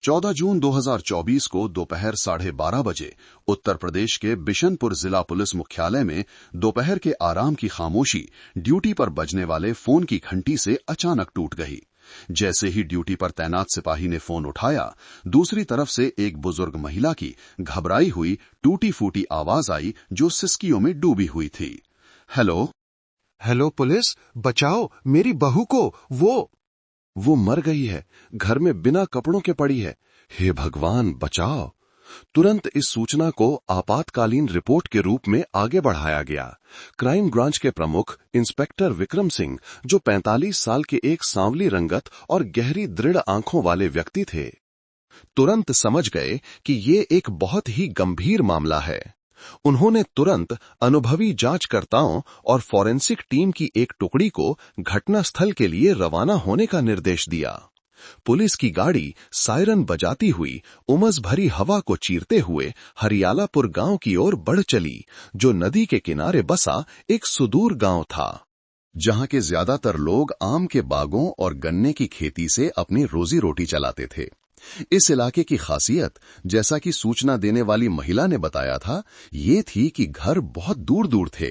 14 जून 2024 को दोपहर 12:30 बजे उत्तर प्रदेश के बिशनपुर जिला पुलिस मुख्यालय में दोपहर के आराम की खामोशी ड्यूटी पर बजने वाले फोन की घंटी से अचानक टूट गई। जैसे ही ड्यूटी पर तैनात सिपाही ने फोन उठाया, दूसरी तरफ से एक बुजुर्ग महिला की घबराई हुई टूटी फूटी आवाज आई जो सिसकियों में डूबी हुई थी। हेलो हेलो पुलिस, बचाओ मेरी बहू को। वो मर गई है, घर में बिना कपड़ों के पड़ी है। हे भगवान बचाओ। तुरंत इस सूचना को आपातकालीन रिपोर्ट के रूप में आगे बढ़ाया गया। क्राइम ब्रांच के प्रमुख इंस्पेक्टर विक्रम सिंह, जो 45 साल के एक सांवली रंगत और गहरी दृढ़ आंखों वाले व्यक्ति थे, तुरंत समझ गए कि ये एक बहुत ही गंभीर मामला है। उन्होंने तुरंत अनुभवी जांचकर्ताओं और फॉरेंसिक टीम की एक टुकड़ी को घटनास्थल के लिए रवाना होने का निर्देश दिया। पुलिस की गाड़ी सायरन बजाती हुई उमस भरी हवा को चीरते हुए हरियालापुर गांव की ओर बढ़ चली, जो नदी के किनारे बसा एक सुदूर गांव था, जहां के ज्यादातर लोग आम के बागों और गन्ने की खेती से अपनी रोजी रोटी चलाते थे। इस इलाके की खासियत, जैसा कि सूचना देने वाली महिला ने बताया था, ये थी कि घर बहुत दूर दूर थे।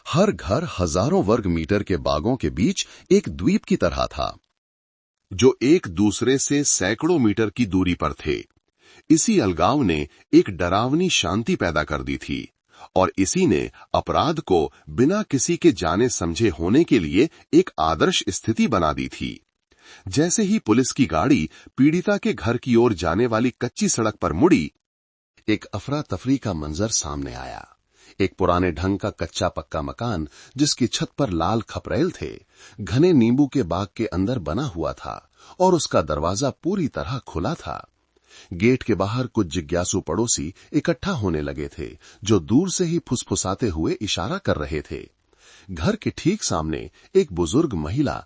हर घर हजारों वर्ग मीटर के बागों के बीच एक द्वीप की तरह था, जो एक दूसरे से सैकड़ों मीटर की दूरी पर थे। इसी अलगाव ने एक डरावनी शांति पैदा कर दी थी और इसी ने अपराध को बिना किसी के जाने समझे होने के लिए एक आदर्श स्थिति बना दी थी। जैसे ही पुलिस की गाड़ी पीड़िता के घर की ओर जाने वाली कच्ची सड़क पर मुड़ी, एक अफरा तफरी का मंजर सामने आया। एक पुराने ढंग का कच्चा पक्का मकान, जिसकी छत पर लाल खपरेल थे, घने नींबू के बाग के अंदर बना हुआ था और उसका दरवाजा पूरी तरह खुला था। गेट के बाहर कुछ जिज्ञासु पड़ोसी इकट्ठा होने लगे थे, जो दूर से ही फुसफुसाते हुए इशारा कर रहे थे। घर के ठीक सामने एक बुजुर्ग महिला,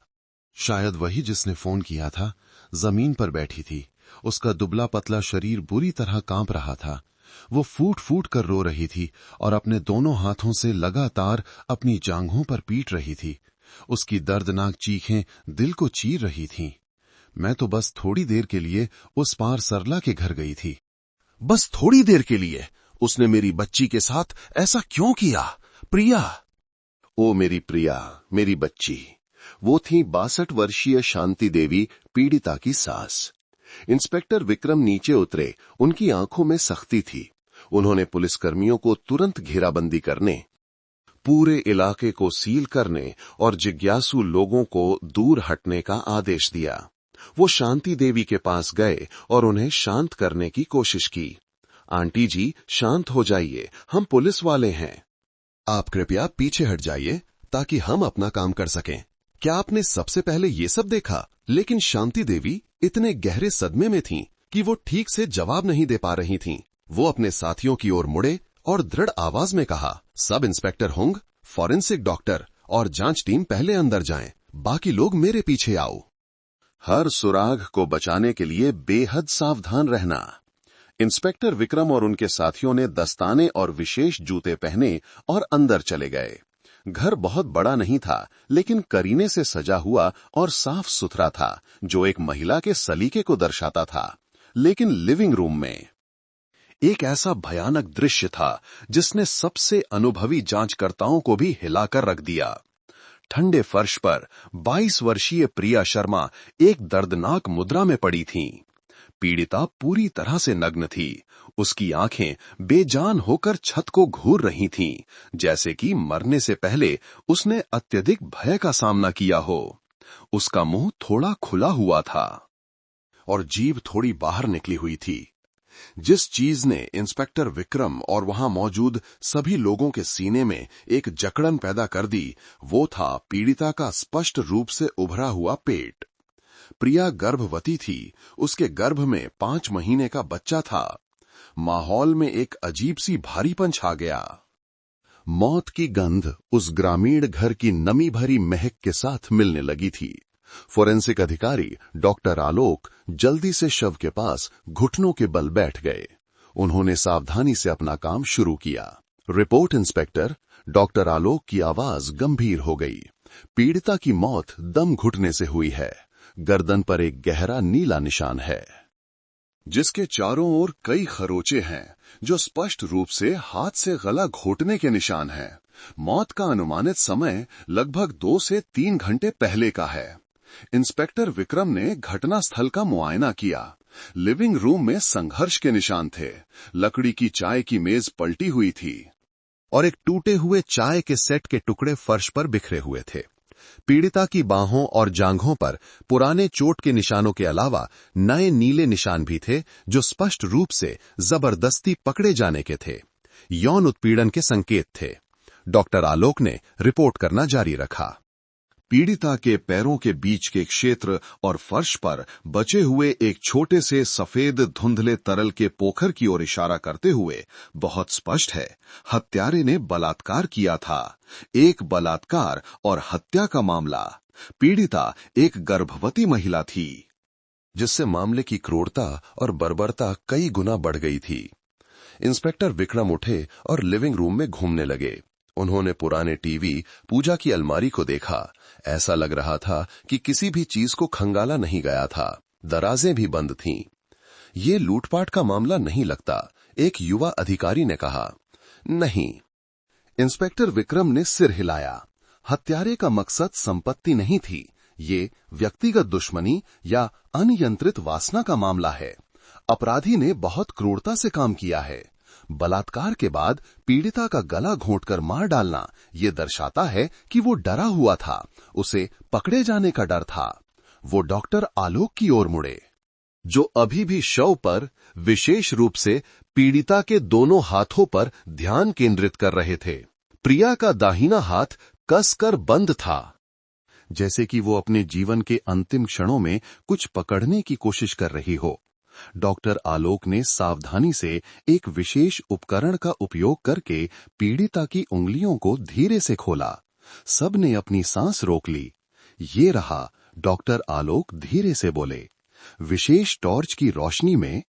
शायद वही जिसने फोन किया था, जमीन पर बैठी थी। उसका दुबला पतला शरीर बुरी तरह कांप रहा था। वो फूट फूट कर रो रही थी और अपने दोनों हाथों से लगातार अपनी जांघों पर पीट रही थी। उसकी दर्दनाक चीखें दिल को चीर रही थीं। मैं तो बस थोड़ी देर के लिए उस पार सरला के घर गई थी। बस थोड़ी देर के लिए उसने मेरी बच्ची के साथ ऐसा क्यों किया? प्रिया, ओ मेरी प्रिया, मेरी बच्ची। वो थी 62 वर्षीय शांति देवी, पीड़िता की सास। इंस्पेक्टर विक्रम नीचे उतरे। उनकी आंखों में सख्ती थी। उन्होंने पुलिसकर्मियों को तुरंत घेराबंदी करने, पूरे इलाके को सील करने और जिज्ञासु लोगों को दूर हटने का आदेश दिया। वो शांति देवी के पास गए और उन्हें शांत करने की कोशिश की। आंटी जी, शांत हो जाइए, हम पुलिस वाले हैं। आप कृपया पीछे हट जाइए ताकि हम अपना काम कर सकें। क्या आपने सबसे पहले ये सब देखा? लेकिन शांति देवी इतने गहरे सदमे में थीं कि वो ठीक से जवाब नहीं दे पा रही थीं। वो अपने साथियों की ओर मुड़े और दृढ़ आवाज में कहा, sub inspector Hong, forensic doctor और जांच टीम पहले अंदर जाएं, बाकी लोग मेरे पीछे आओ। हर सुराग को बचाने के लिए बेहद सावधान रहना। इंस्पेक्टर विक्रम और उनके साथियों ने दस्ताने और विशेष जूते पहने और अंदर चले गए। घर बहुत बड़ा नहीं था, लेकिन करीने से सजा हुआ और साफ सुथरा था, जो एक महिला के सलीके को दर्शाता था। लेकिन लिविंग रूम में एक ऐसा भयानक दृश्य था जिसने सबसे अनुभवी जांचकर्ताओं को भी हिलाकर रख दिया। ठंडे फर्श पर 22 वर्षीय प्रिया शर्मा एक दर्दनाक मुद्रा में पड़ी थीं। पीड़िता पूरी तरह से नग्न थी। उसकी आंखें बेजान होकर छत को घूर रही थीं, जैसे कि मरने से पहले उसने अत्यधिक भय का सामना किया हो। उसका मुंह थोड़ा खुला हुआ था और जीभ थोड़ी बाहर निकली हुई थी। जिस चीज ने इंस्पेक्टर विक्रम और वहां मौजूद सभी लोगों के सीने में एक जकड़न पैदा कर दी, वो था पीड़िता का स्पष्ट रूप से उभरा हुआ पेट। प्रिया गर्भवती थी। उसके गर्भ में 5 महीने का बच्चा था। माहौल में एक अजीब सी भारीपन छा गया। मौत की गंध उस ग्रामीण घर की नमी भरी महक के साथ मिलने लगी थी। फोरेंसिक अधिकारी डॉक्टर आलोक जल्दी से शव के पास घुटनों के बल बैठ गए। उन्होंने सावधानी से अपना काम शुरू किया। Report inspector. डॉक्टर आलोक की आवाज गंभीर हो गई। पीड़िता की मौत दम घुटने से हुई है। गर्दन पर एक गहरा नीला निशान है। जिसके चारों ओर कई खरोचे हैं जो स्पष्ट रूप से हाथ से गला घोटने के निशान हैं। मौत का अनुमानित समय लगभग 2 से 3 घंटे पहले का है। इंस्पेक्टर विक्रम ने घटना स्थल का मुआयना किया। लिविंग रूम में संघर्ष के निशान थे। लकड़ी की चाय की मेज पलटी हुई थी और एक टूटे हुए चाय के सेट के टुकड़े फर्श पर बिखरे हुए थे। पीड़िता की बाहों और जांघों पर पुराने चोट के निशानों के अलावा नए नीले निशान भी थे जो स्पष्ट रूप से जबरदस्ती पकड़े जाने के थे। यौन उत्पीड़न के संकेत थे। डॉक्टर आलोक ने रिपोर्ट करना जारी रखा। पीड़िता के पैरों के बीच के क्षेत्र और फर्श पर बचे हुए एक छोटे से सफेद धुंधले तरल के पोखर की ओर इशारा करते हुए बहुत स्पष्ट है, हत्यारे ने बलात्कार किया था। एक बलात्कार और हत्या का मामला। पीड़िता एक गर्भवती महिला थी, जिससे मामले की क्रूरता और बर्बरता कई गुना बढ़ गई थी। इंस्पेक्टर विक्रम उठे और लिविंग रूम में घूमने लगे। उन्होंने पुराने टीवी, पूजा की अलमारी को देखा। ऐसा लग रहा था कि किसी भी चीज को खंगाला नहीं गया था। दराजें भी बंद थीं। ये लूटपाट का मामला नहीं लगता, एक युवा अधिकारी ने कहा। नहीं। इंस्पेक्टर विक्रम ने सिर हिलाया। हत्यारे का मकसद संपत्ति नहीं थी। ये व्यक्तिगत दुश्मनी या अनियंत्रित वासना का मामला है। अपराधी ने बहुत क्रूरता से काम किया है। बलात्कार के बाद पीड़िता का गला घोंटकर मार डालना ये दर्शाता है कि वो डरा हुआ था। उसे पकड़े जाने का डर था। वो डॉक्टर आलोक की ओर मुड़े, जो अभी भी शव पर, विशेष रूप से पीड़िता के दोनों हाथों पर ध्यान केंद्रित कर रहे थे। प्रिया का दाहिना हाथ कसकर बंद था, जैसे कि वो अपने जीवन के अंतिम क्षणों में कुछ पकड़ने की कोशिश कर रही हो। डॉक्टर आलोक ने सावधानी से एक विशेष उपकरण का उपयोग करके पीड़िता की उंगलियों को धीरे से खोला। सबने अपनी सांस रोक ली। ये रहा, डॉक्टर आलोक धीरे से बोले। विशेष टॉर्च की रोशनी में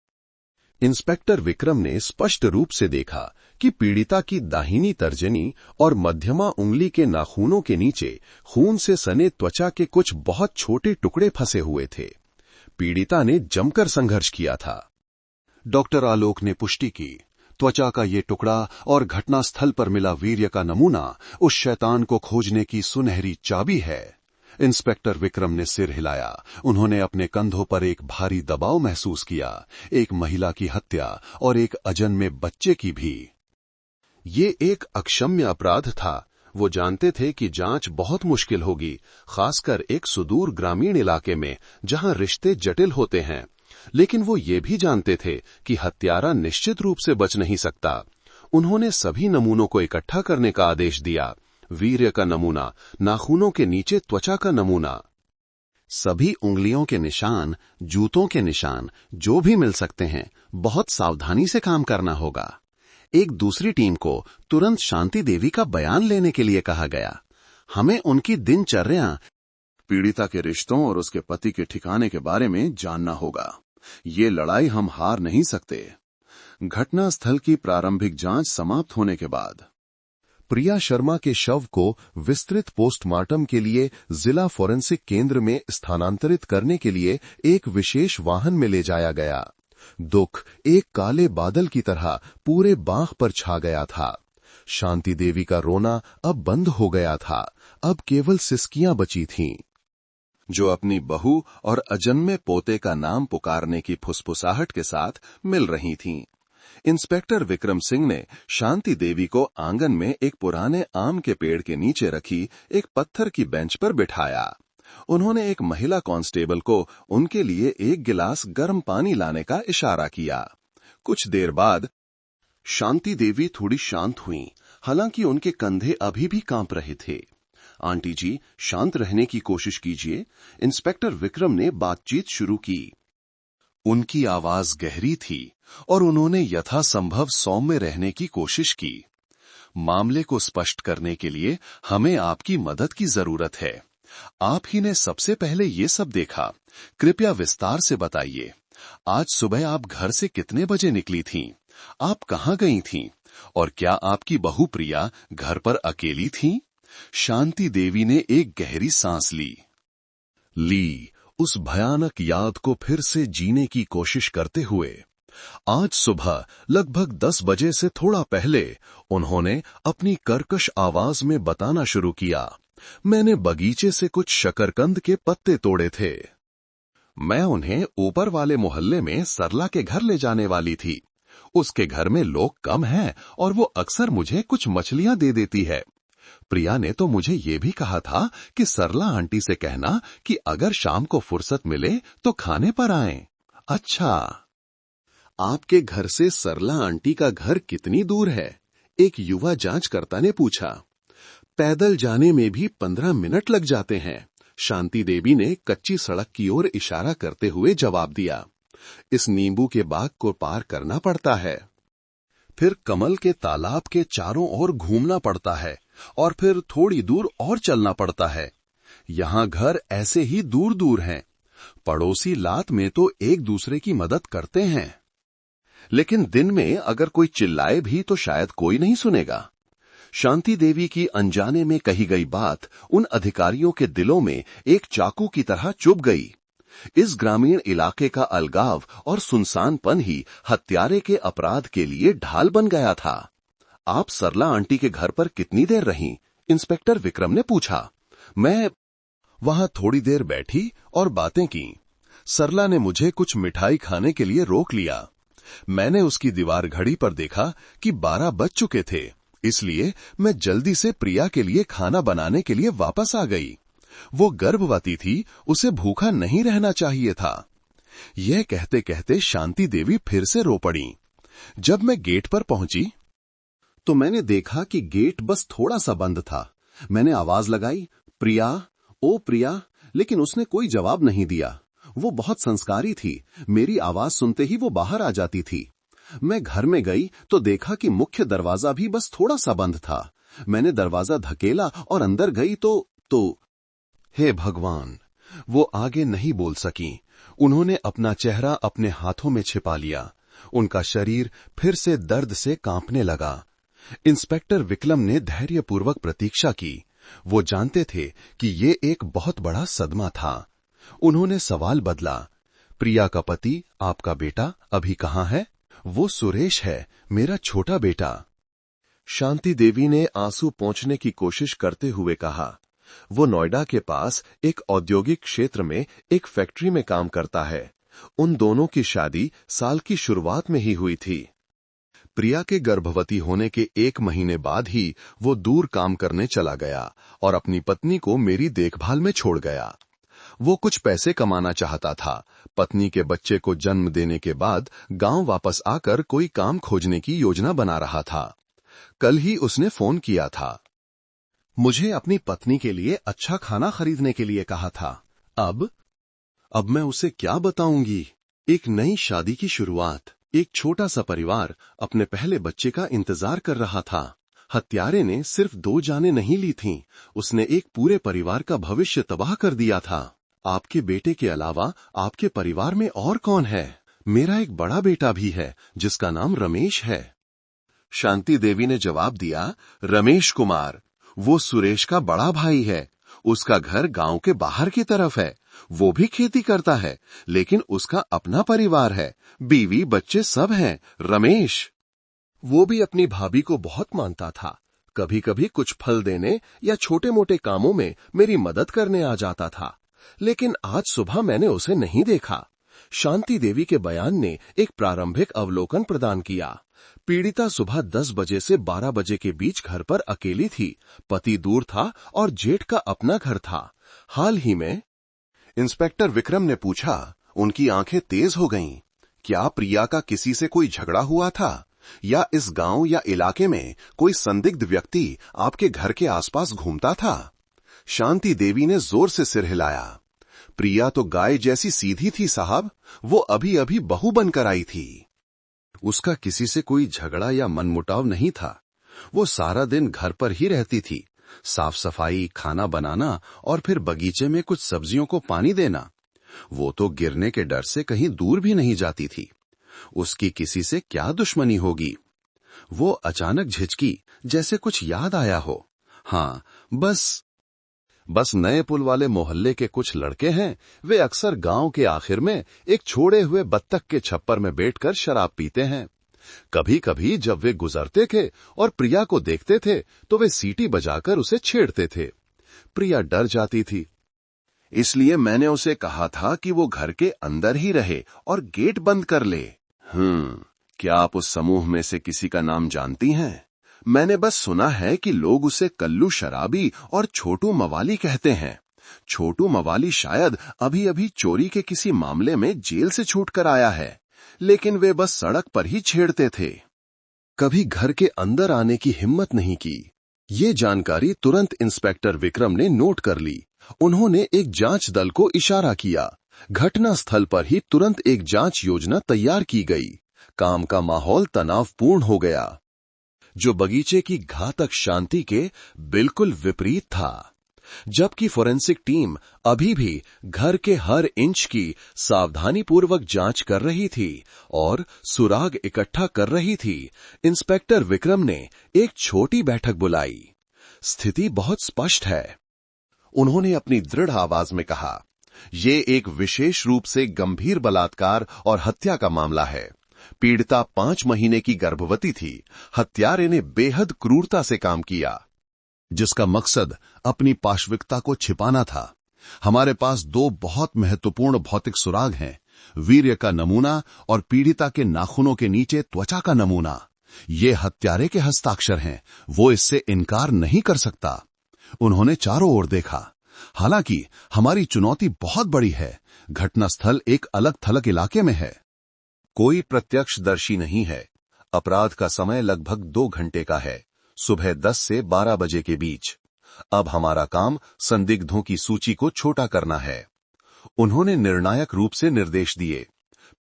इंस्पेक्टर विक्रम ने स्पष्ट रूप से देखा कि पीड़िता की दाहिनी तर्जनी और मध्यमा उंगली के नाखूनों के नीचे खून से सने त्वचा के कुछ बहुत छोटे टुकड़े फंसे हुए थे। पीड़िता ने जमकर संघर्ष किया था। डॉक्टर आलोक ने पुष्टि की। त्वचा का ये टुकड़ा और घटनास्थल पर मिला वीर्य का नमूना उस शैतान को खोजने की सुनहरी चाबी है। इंस्पेक्टर विक्रम ने सिर हिलाया। उन्होंने अपने कंधों पर एक भारी दबाव महसूस किया। एक महिला की हत्या और एक अजन्मे बच्चे की भी। ये एक अक्षम्य अपराध था। वो जानते थे कि जांच बहुत मुश्किल होगी, खासकर एक सुदूर ग्रामीण इलाके में जहां रिश्ते जटिल होते हैं। लेकिन वो ये भी जानते थे कि हत्यारा निश्चित रूप से बच नहीं सकता। उन्होंने सभी नमूनों को इकट्ठा करने का आदेश दिया। वीर्य का नमूना, नाखूनों के नीचे त्वचा का नमूना, सभी उंगलियों के निशान, जूतों के निशान, जो भी मिल सकते हैं। बहुत सावधानी से काम करना होगा। एक दूसरी टीम को तुरंत शांति देवी का बयान लेने के लिए कहा गया। हमें उनकी दिनचर्या, पीड़िता के रिश्तों और उसके पति के ठिकाने के बारे में जानना होगा। ये लड़ाई हम हार नहीं सकते। घटनास्थल की प्रारंभिक जांच समाप्त होने के बाद प्रिया शर्मा के शव को विस्तृत पोस्टमार्टम के लिए जिला फोरेंसिक केंद्र में स्थानांतरित करने के लिए एक विशेष वाहन में ले जाया गया। दुख एक काले बादल की तरह पूरे बांख पर छा गया था। शांति देवी का रोना अब बंद हो गया था। अब केवल सिसकियां बची थीं, जो अपनी बहू और अजन्मे पोते का नाम पुकारने की फुसफुसाहट के साथ मिल रही थीं। इंस्पेक्टर विक्रम सिंह ने शांति देवी को आंगन में एक पुराने आम के पेड़ के नीचे रखी एक पत्थर की बेंच पर बिठाया। उन्होंने एक महिला कांस्टेबल को उनके लिए एक गिलास गर्म पानी लाने का इशारा किया। कुछ देर बाद शांति देवी थोड़ी शांत हुईं, हालांकि उनके कंधे अभी भी कांप रहे थे। आंटी जी, शांत रहने की कोशिश कीजिए। इंस्पेक्टर विक्रम ने बातचीत शुरू की। उनकी आवाज गहरी थी और उन्होंने यथासंभव सौम्य रहने की कोशिश की। मामले को स्पष्ट करने के लिए हमें आपकी मदद की जरूरत है। आप ही ने सबसे पहले ये सब देखा। कृपया विस्तार से बताइए। आज सुबह आप घर से कितने बजे निकली थीं? आप कहाँ गई थीं? और क्या आपकी बहू प्रिया घर पर अकेली थीं? शांति देवी ने एक गहरी सांस ली उस भयानक याद को फिर से जीने की कोशिश करते हुए आज सुबह लगभग 10 बजे से थोड़ा पहले उन्होंने अपनी कर्कश आवाज में बताना शुरू किया, मैंने बगीचे से कुछ शकरकंद के पत्ते तोड़े थे। मैं उन्हें ऊपर वाले मोहल्ले में सरला के घर ले जाने वाली थी। उसके घर में लोग कम हैं और वो अक्सर मुझे कुछ मछलियां दे देती है। प्रिया ने तो मुझे ये भी कहा था कि सरला आंटी से कहना कि अगर शाम को फुर्सत मिले तो खाने पर आएं। अच्छा, आपके घर से सरला आंटी का घर कितनी दूर है? एक युवा जांचकर्ता ने पूछा। पैदल जाने में भी 15 मिनट लग जाते हैं, शांति देवी ने कच्ची सड़क की ओर इशारा करते हुए जवाब दिया। इस नींबू के बाग को पार करना पड़ता है, फिर कमल के तालाब के चारों ओर घूमना पड़ता है और फिर थोड़ी दूर और चलना पड़ता है। यहाँ घर ऐसे ही दूर दूर हैं। पड़ोसी लात में तो एक दूसरे की मदद करते हैं, लेकिन दिन में अगर कोई चिल्लाए भी तो शायद कोई नहीं सुनेगा। शांति देवी की अनजाने में कही गई बात उन अधिकारियों के दिलों में एक चाकू की तरह चुभ गई। इस ग्रामीण इलाके का अलगाव और सुनसानपन ही हत्यारे के अपराध के लिए ढाल बन गया था। आप सरला आंटी के घर पर कितनी देर रहीं? इंस्पेक्टर विक्रम ने पूछा। मैं वहां थोड़ी देर बैठी और बातें की। सरला ने मुझे कुछ मिठाई खाने के लिए रोक लिया। मैंने उसकी दीवार घड़ी पर देखा कि 12 बज चुके थे, इसलिए मैं जल्दी से प्रिया के लिए खाना बनाने के लिए वापस आ गई। वो गर्भवती थी, उसे भूखा नहीं रहना चाहिए था। यह कहते कहते शांति देवी फिर से रो पड़ी। जब मैं गेट पर पहुंची तो मैंने देखा कि गेट बस थोड़ा सा बंद था। मैंने आवाज लगाई, प्रिया, ओ प्रिया, लेकिन उसने कोई जवाब नहीं दिया। वो बहुत संस्कारी थी, मेरी आवाज सुनते ही वो बाहर आ जाती थी। मैं घर में गई तो देखा कि मुख्य दरवाजा भी बस थोड़ा सा बंद था। मैंने दरवाजा धकेला और अंदर गई तो हे भगवान, वो आगे नहीं बोल सकी। उन्होंने अपना चेहरा अपने हाथों में छिपा लिया। उनका शरीर फिर से दर्द से कांपने लगा। इंस्पेक्टर विक्रम ने धैर्यपूर्वक प्रतीक्षा की। वो जानते थे कि ये एक बहुत बड़ा सदमा था। उन्होंने सवाल बदला, प्रिया का पति, आपका बेटा अभी कहाँ है? वो सुरेश है, मेरा छोटा बेटा। शांति देवी ने आंसू पोंछने की कोशिश करते हुए कहा, वो नोएडा के पास एक औद्योगिक क्षेत्र में एक फैक्ट्री में काम करता है। उन दोनों की शादी साल की शुरुआत में ही हुई थी। प्रिया के गर्भवती होने के 1 महीने बाद ही वो दूर काम करने चला गया और अपनी पत्नी को मेरी देखभाल में छोड़ गया। वो कुछ पैसे कमाना चाहता था। पत्नी के बच्चे को जन्म देने के बाद गांव वापस आकर कोई काम खोजने की योजना बना रहा था। कल ही उसने फोन किया था। मुझे अपनी पत्नी के लिए अच्छा खाना खरीदने के लिए कहा था। अब मैं उसे क्या बताऊंगी? एक नई शादी की शुरुआत, एक छोटा सा परिवार अपने पहले बच्चे का इंतजार कर रहा था। हत्यारे ने सिर्फ 2 जानें नहीं ली थीं, उसने एक पूरे परिवार का भविष्य तबाह कर दिया था। आपके बेटे के अलावा आपके परिवार में और कौन है? मेरा एक बड़ा बेटा भी है जिसका नाम रमेश है। शांति देवी ने जवाब दिया, रमेश कुमार, वो सुरेश का बड़ा भाई है। उसका घर गांव के बाहर की तरफ है। वो भी खेती करता है, लेकिन उसका अपना परिवार है, बीवी बच्चे सब हैं। रमेश, वो भी अपनी भाभी को बहुत मानता था। कभी कभी कुछ फल देने या छोटे मोटे कामों में मेरी मदद करने आ जाता था, लेकिन आज सुबह मैंने उसे नहीं देखा। शांति देवी के बयान ने एक प्रारंभिक अवलोकन प्रदान किया। पीड़िता सुबह 10 बजे से 12 बजे के बीच घर पर अकेली थी। पति दूर था और जेठ का अपना घर था। हाल ही में इंस्पेक्टर विक्रम ने पूछा। उनकी आंखें तेज हो गईं। क्या प्रिया का किसी से कोई झगड़ा हुआ था, या इस गांव या इलाके में कोई संदिग्ध व्यक्ति आपके घर के आसपास घूमता था? शांति देवी ने जोर से सिर हिलाया। प्रिया तो गाय जैसी सीधी थी साहब, वो अभी अभी बहू बनकर आई थी। उसका किसी से कोई झगड़ा या मनमुटाव नहीं था। वो सारा दिन घर पर ही रहती थी, साफ सफाई, खाना बनाना और फिर बगीचे में कुछ सब्जियों को पानी देना। वो तो गिरने के डर से कहीं दूर भी नहीं जाती थी। उसकी किसी से क्या दुश्मनी होगी? वो अचानक झिझकी, जैसे कुछ याद आया हो। हाँ, बस बस नए पुल वाले मोहल्ले के कुछ लड़के हैं, वे अक्सर गांव के आखिर में एक छोड़े हुए बत्तख के छप्पर में बैठकर शराब पीते हैं। कभी कभी जब वे गुजरते थे और प्रिया को देखते थे तो वे सीटी बजाकर उसे छेड़ते थे। प्रिया डर जाती थी। इसलिए मैंने उसे कहा था कि वो घर के अंदर ही रहे और गेट बंद कर ले। क्या आप उस समूह में से किसी का नाम जानती हैं? मैंने बस सुना है कि लोग उसे कल्लू शराबी और छोटू मवाली कहते हैं। छोटू मवाली शायद अभी अभी चोरी के किसी मामले में जेल से छूट कर आया है, लेकिन वे बस सड़क पर ही छेड़ते थे। कभी घर के अंदर आने की हिम्मत नहीं की। ये जानकारी तुरंत इंस्पेक्टर विक्रम ने नोट कर ली। उन्होंने एक जांच दल को इशारा किया। घटना स्थल पर ही तुरंत एक जांच योजना तैयार की गई। काम का माहौल तनावपूर्ण हो गया, जो बगीचे की घातक शांति के बिल्कुल विपरीत था। जबकि फोरेंसिक टीम अभी भी घर के हर इंच की सावधानीपूर्वक जांच कर रही थी और सुराग इकट्ठा कर रही थी, इंस्पेक्टर विक्रम ने एक छोटी बैठक बुलाई। स्थिति बहुत स्पष्ट है, उन्होंने अपनी दृढ़ आवाज में कहा। ये एक विशेष रूप से गंभीर बलात्कार और हत्या का मामला है। पीड़िता 5 महीने की गर्भवती थी। हत्यारे ने बेहद क्रूरता से काम किया, जिसका मकसद अपनी पाशविकता को छिपाना था। हमारे पास 2 बहुत महत्वपूर्ण भौतिक सुराग हैं, वीर्य का नमूना और पीड़िता के नाखूनों के नीचे त्वचा का नमूना। ये हत्यारे के हस्ताक्षर हैं, वो इससे इनकार नहीं कर सकता। उन्होंने चारों ओर देखा। हालांकि हमारी चुनौती बहुत बड़ी है। घटनास्थल एक अलग थलग इलाके में है। कोई प्रत्यक्षदर्शी नहीं है। अपराध का समय लगभग 2 घंटे का है, सुबह 10 से 12 बजे के बीच। अब हमारा काम संदिग्धों की सूची को छोटा करना है। उन्होंने निर्णायक रूप से निर्देश दिए।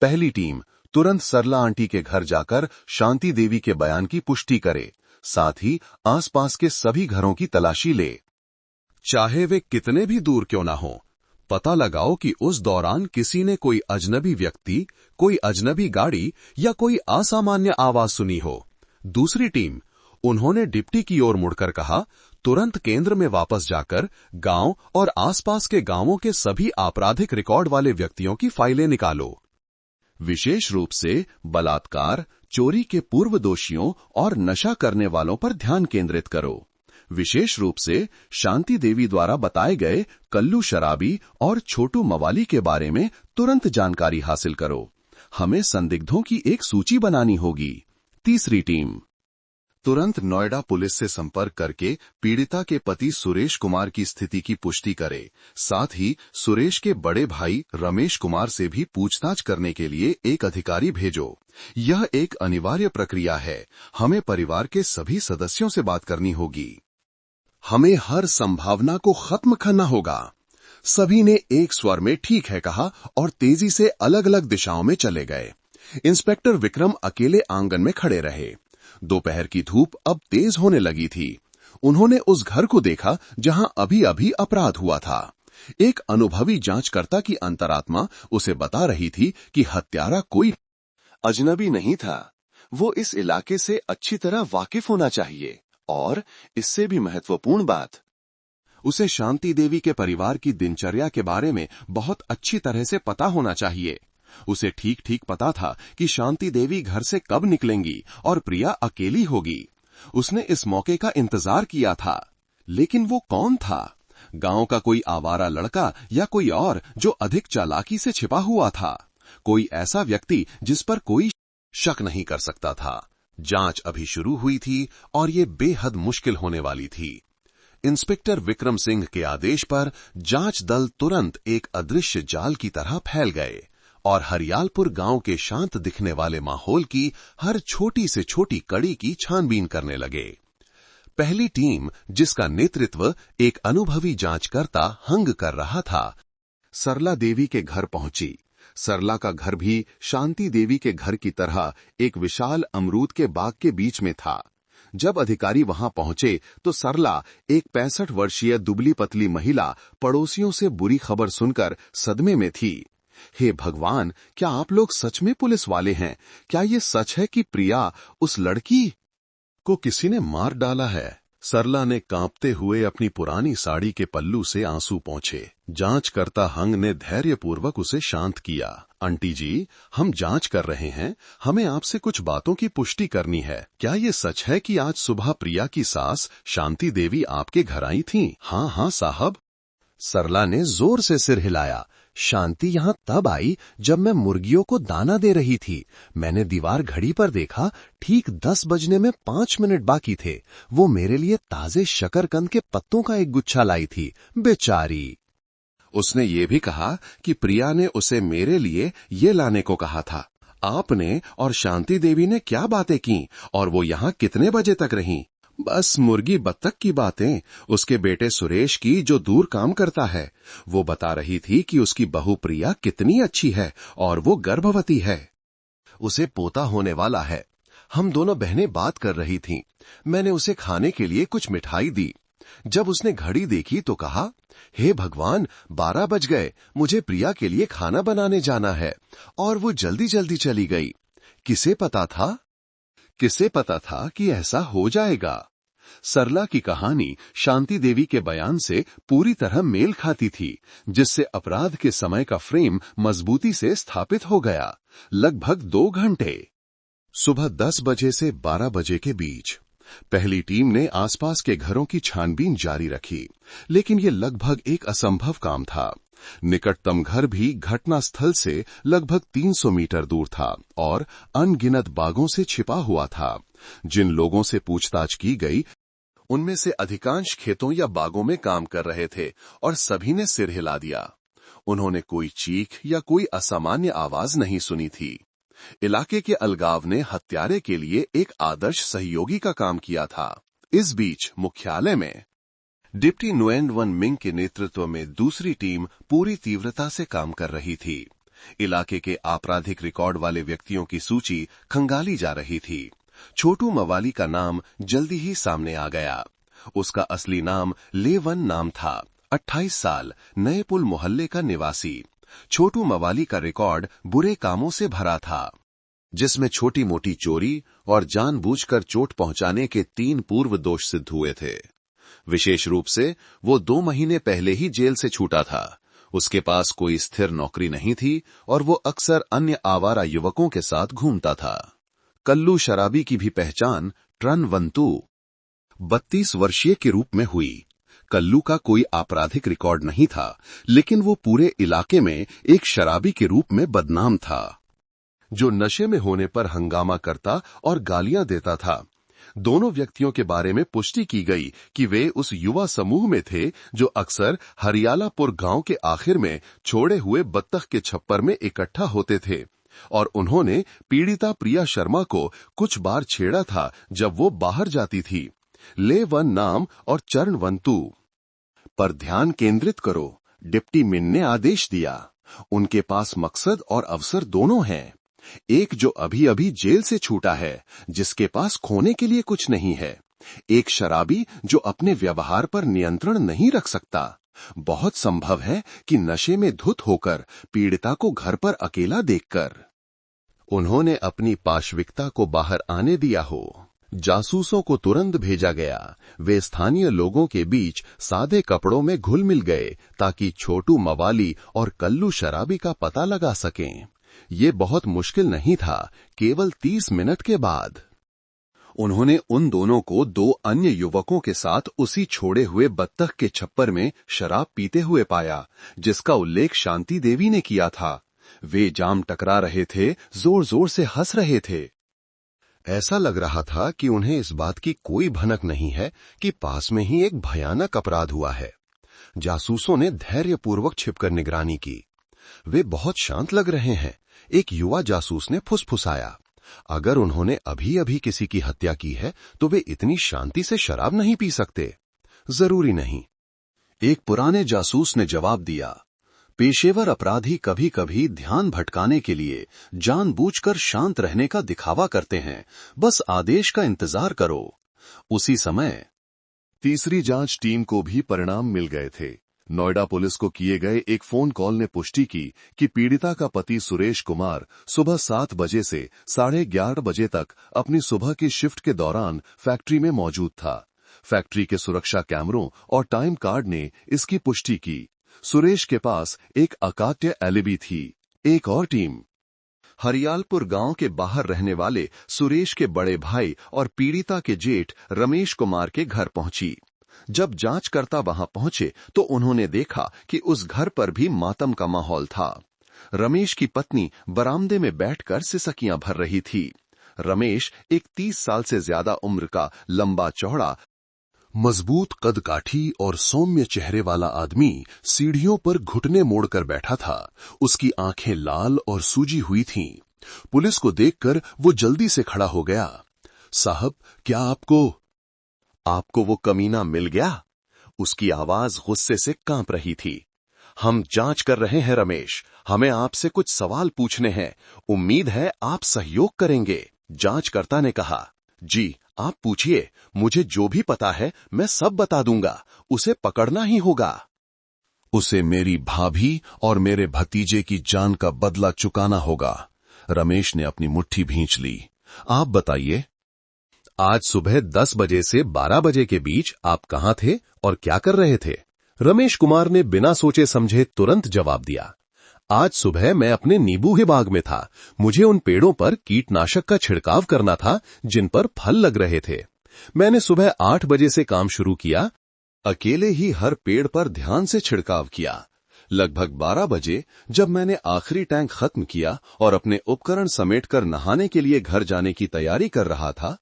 पहली टीम तुरंत सरला आंटी के घर जाकर शांति देवी के बयान की पुष्टि करे, साथ ही आसपास के सभी घरों की तलाशी ले। चाहे वे कितने भी दूर क्यों ना हो, पता लगाओ कि उस दौरान किसी ने कोई अजनबी व्यक्ति, कोई अजनबी गाड़ी या कोई असामान्य आवाज सुनी हो। दूसरी टीम, उन्होंने डिप्टी की ओर मुड़कर कहा, तुरंत केंद्र में वापस जाकर गांव और आसपास के गांवों के सभी आपराधिक रिकॉर्ड वाले व्यक्तियों की फाइलें निकालो। विशेष रूप से बलात्कार, चोरी के पूर्व दोषियों और नशा करने वालों पर ध्यान केंद्रित करो। विशेष रूप से शांति देवी द्वारा बताए गए कल्लू शराबी और छोटू मवाली के बारे में तुरंत जानकारी हासिल करो। हमें संदिग्धों की एक सूची बनानी होगी। तीसरी टीम तुरंत नोएडा पुलिस से संपर्क करके पीड़िता के पति सुरेश कुमार की स्थिति की पुष्टि करे। साथ ही सुरेश के बड़े भाई रमेश कुमार से भी पूछताछ करने के लिए एक अधिकारी भेजो। यह एक अनिवार्य प्रक्रिया है। हमें परिवार के सभी सदस्यों से बात करनी होगी। हमें हर संभावना को खत्म करना होगा। सभी ने एक स्वर में ठीक है कहा और तेजी से अलग अलग दिशाओं में चले गए। इंस्पेक्टर विक्रम अकेले आंगन में खड़े रहे। दोपहर की धूप अब तेज होने लगी थी। उन्होंने उस घर को देखा जहां अभी अभी अपराध हुआ था। एक अनुभवी जांचकर्ता की अंतरात्मा उसे बता रही थी कि हत्यारा कोई अजनबी नहीं था। वो इस इलाके से अच्छी तरह वाकिफ होना चाहिए और इससे भी महत्वपूर्ण बात, उसे शांति देवी के परिवार की दिनचर्या के बारे में बहुत अच्छी तरह से पता होना चाहिए। उसे ठीक ठीक पता था कि शांति देवी घर से कब निकलेंगी और प्रिया अकेली होगी। उसने इस मौके का इंतजार किया था। लेकिन वो कौन था? गांव का कोई आवारा लड़का या कोई और जो अधिक चालाकी से छिपा हुआ था? कोई ऐसा व्यक्ति जिस पर कोई शक नहीं कर सकता था। जांच अभी शुरू हुई थी और ये बेहद मुश्किल होने वाली थी। इंस्पेक्टर विक्रम सिंह के आदेश पर जांच दल तुरंत एक अदृश्य जाल की तरह फैल गए और हरियालपुर गांव के शांत दिखने वाले माहौल की हर छोटी से छोटी कड़ी की छानबीन करने लगे। पहली टीम, जिसका नेतृत्व एक अनुभवी जांचकर्ता हंग कर रहा था, सरला देवी के घर पहुंची। सरला का घर भी शांति देवी के घर की तरह एक विशाल अमरूद के बाग के बीच में था। जब अधिकारी वहां पहुंचे तो सरला, एक 65 वर्षीय दुबली पतली महिला, पड़ोसियों से बुरी खबर सुनकर सदमे में थी। हे भगवान, क्या आप लोग सच में पुलिस वाले हैं? क्या ये सच है कि प्रिया, उस लड़की को किसी ने मार डाला है? सरला ने कांपते हुए अपनी पुरानी साड़ी के पल्लू से आंसू पोंछे। जांच करता हंग ने धैर्यपूर्वक उसे शांत किया। आंटी जी, हम जांच कर रहे हैं, हमें आपसे कुछ बातों की पुष्टि करनी है। क्या ये सच है कि आज सुबह प्रिया की सास शांति देवी आपके घर आई थीं? हाँ हाँ साहब। सरला ने जोर से सिर हिलाया। शांति यहां तब आई जब मैं मुर्गियों को दाना दे रही थी। मैंने दीवार घड़ी पर देखा, ठीक 10 बजने में 5 मिनट बाकी थे। वो मेरे लिए ताजे शकरकंद के पत्तों का एक गुच्छा लाई थी। बेचारी। उसने ये भी कहा कि प्रिया ने उसे मेरे लिए ये लाने को कहा था। आपने और शांति देवी ने क्या बातें की और वो यहाँ कितने बजे तक रहीं? बस मुर्गी बत्तख की बातें। उसके बेटे सुरेश की, जो दूर काम करता है, वो बता रही थी कि उसकी बहू प्रिया कितनी अच्छी है और वो गर्भवती है। उसे पोता होने वाला है। हम दोनों बहनें बात कर रही थीं। मैंने उसे खाने के लिए कुछ मिठाई दी। जब उसने घड़ी देखी तो कहा, हे भगवान, 12 बज गए, मुझे प्रिया के लिए खाना बनाने जाना है। और वो जल्दी जल्दी चली गई। किसे पता था कि ऐसा हो जाएगा? सरला की कहानी शांति देवी के बयान से पूरी तरह मेल खाती थी, जिससे अपराध के समय का फ्रेम मजबूती से स्थापित हो गया। लगभग 2 घंटे। सुबह 10 बजे से 12 बजे के बीच पहली टीम ने आसपास के घरों की छानबीन जारी रखी, लेकिन ये लगभग एक असंभव काम था। निकटतम घर भी घटनास्थल से लगभग 300 मीटर दूर था और अनगिनत बागों से छिपा हुआ था। जिन लोगों से पूछताछ की गई, उनमें से अधिकांश खेतों या बागों में काम कर रहे थे और सभी ने सिर हिला दिया। उन्होंने कोई चीख या कोई असामान्य आवाज नहीं सुनी थी। इलाके के अलगाव ने हत्यारे के लिए एक आदर्श सहयोगी का काम किया था। इस बीच मुख्यालय में डिप्टी नुएन वन मिंग के नेतृत्व में दूसरी टीम पूरी तीव्रता से काम कर रही थी। इलाके के आपराधिक रिकॉर्ड वाले व्यक्तियों की सूची खंगाली जा रही थी। छोटू मवाली का नाम जल्दी ही सामने आ गया। उसका असली नाम लेवन नाम था। 28 साल, नए पुल मोहल्ले का निवासी। छोटू मवाली का रिकॉर्ड बुरे कामों से भरा था, जिसमें छोटी मोटी चोरी और जानबूझकर चोट पहुंचाने के 3 पूर्व दोष सिद्ध हुए थे। विशेष रूप से वो 2 महीने पहले ही जेल से छूटा था। उसके पास कोई स्थिर नौकरी नहीं थी और वो अक्सर अन्य आवारा युवकों के साथ घूमता था। कल्लू शराबी की भी पहचान ट्रन वंतु 32 वर्षीय के रूप में हुई। कल्लू का कोई आपराधिक रिकॉर्ड नहीं था, लेकिन वो पूरे इलाके में एक शराबी के रूप में बदनाम था, जो नशे में होने पर हंगामा करता और गालियां देता था। दोनों व्यक्तियों के बारे में पुष्टि की गई कि वे उस युवा समूह में थे जो अक्सर हरियालापुर गांव के आखिर में छोड़े हुए बत्तख के छप्पर में इकट्ठा होते थे और उन्होंने पीड़िता प्रिया शर्मा को कुछ बार छेड़ा था जब वो बाहर जाती थी। लेवन नाम और चरणवंतु पर ध्यान केंद्रित करो, डिप्टी मिन ने आदेश दिया। उनके पास मकसद और अवसर दोनों हैं। एक जो अभी अभी जेल से छूटा है, जिसके पास खोने के लिए कुछ नहीं है। एक शराबी जो अपने व्यवहार पर नियंत्रण नहीं रख सकता। बहुत संभव है कि नशे में धुत होकर पीड़िता को घर पर अकेला देखकर उन्होंने अपनी पाशविकता को बाहर आने दिया हो। जासूसों को तुरंत भेजा गया। वे स्थानीय लोगों के बीच सादे कपड़ों में घुल मिल गए ताकि छोटू मवाली और कल्लू शराबी का पता लगा सकें। ये बहुत मुश्किल नहीं था। केवल 30 मिनट के बाद उन्होंने उन दोनों को 2 अन्य युवकों के साथ उसी छोड़े हुए बत्तख के छप्पर में शराब पीते हुए पाया, जिसका उल्लेख शांति देवी ने किया था। वे जाम टकरा रहे थे, जोर जोर से हंस रहे थे। ऐसा लग रहा था कि उन्हें इस बात की कोई भनक नहीं है कि पास में ही एक भयानक अपराध हुआ है। जासूसों ने धैर्यपूर्वक छिपकर निगरानी की। वे बहुत शांत लग रहे हैं, एक युवा जासूस ने फुसफुसाया। अगर उन्होंने अभी अभी किसी की हत्या की है तो वे इतनी शांति से शराब नहीं पी सकते। जरूरी नहीं, एक पुराने जासूस ने जवाब दिया। पेशेवर अपराधी कभी कभी ध्यान भटकाने के लिए जानबूझकर शांत रहने का दिखावा करते हैं। बस आदेश का इंतजार करो। उसी समय तीसरी जांच टीम को भी परिणाम मिल गए थे। नोएडा पुलिस को किए गए एक फोन कॉल ने पुष्टि की कि पीड़िता का पति सुरेश कुमार सुबह 7 बजे से 11:30 बजे तक अपनी सुबह की शिफ्ट के दौरान फैक्ट्री में मौजूद था। फैक्ट्री के सुरक्षा कैमरों और टाइम कार्ड ने इसकी पुष्टि की। सुरेश के पास एक अकाट्य एलिबी थी। एक और टीम हरियालपुर गांव के बाहर रहने वाले सुरेश के बड़े भाई और पीड़िता के जेठ रमेश कुमार के घर पहुंची। जब जांचकर्ता वहां पहुंचे तो उन्होंने देखा कि उस घर पर भी मातम का माहौल था। रमेश की पत्नी बरामदे में बैठकर सिसकियां भर रही थी। रमेश एक 30 साल से ज्यादा उम्र का लंबा चौड़ा मजबूत कदकाठी और सौम्य चेहरे वाला आदमी सीढ़ियों पर घुटने मोड़कर बैठा था। उसकी आंखें लाल और सूजी हुई थीं। पुलिस को देखकर वो जल्दी से खड़ा हो गया। साहब, क्या आपको वो कमीना मिल गया? उसकी आवाज गुस्से से कांप रही थी। हम जांच कर रहे हैं रमेश, हमें आपसे कुछ सवाल पूछने हैं। उम्मीद है आप सहयोग करेंगे। जांचकर्ता ने कहा। जी, आप पूछिए, मुझे जो भी पता है मैं सब बता दूंगा। उसे पकड़ना ही होगा। उसे मेरी भाभी और मेरे भतीजे की जान का बदला चुकाना होगा। रमेश ने अपनी मुट्ठी भींच ली। आप बताइए, आज सुबह 10 बजे से 12 बजे के बीच आप कहां थे और क्या कर रहे थे? रमेश कुमार ने बिना सोचे समझे तुरंत जवाब दिया। आज सुबह मैं अपने नींबू के बाग में था। मुझे उन पेड़ों पर कीटनाशक का छिड़काव करना था जिन पर फल लग रहे थे। मैंने सुबह 8 बजे से काम शुरू किया। अकेले ही हर पेड़ पर ध्यान से छिड़काव किया। लगभग 12 बजे जब मैंने आखिरी टैंक खत्म किया और अपने उपकरण समेटकर नहाने के लिए घर जाने की तैयारी कर रहा था,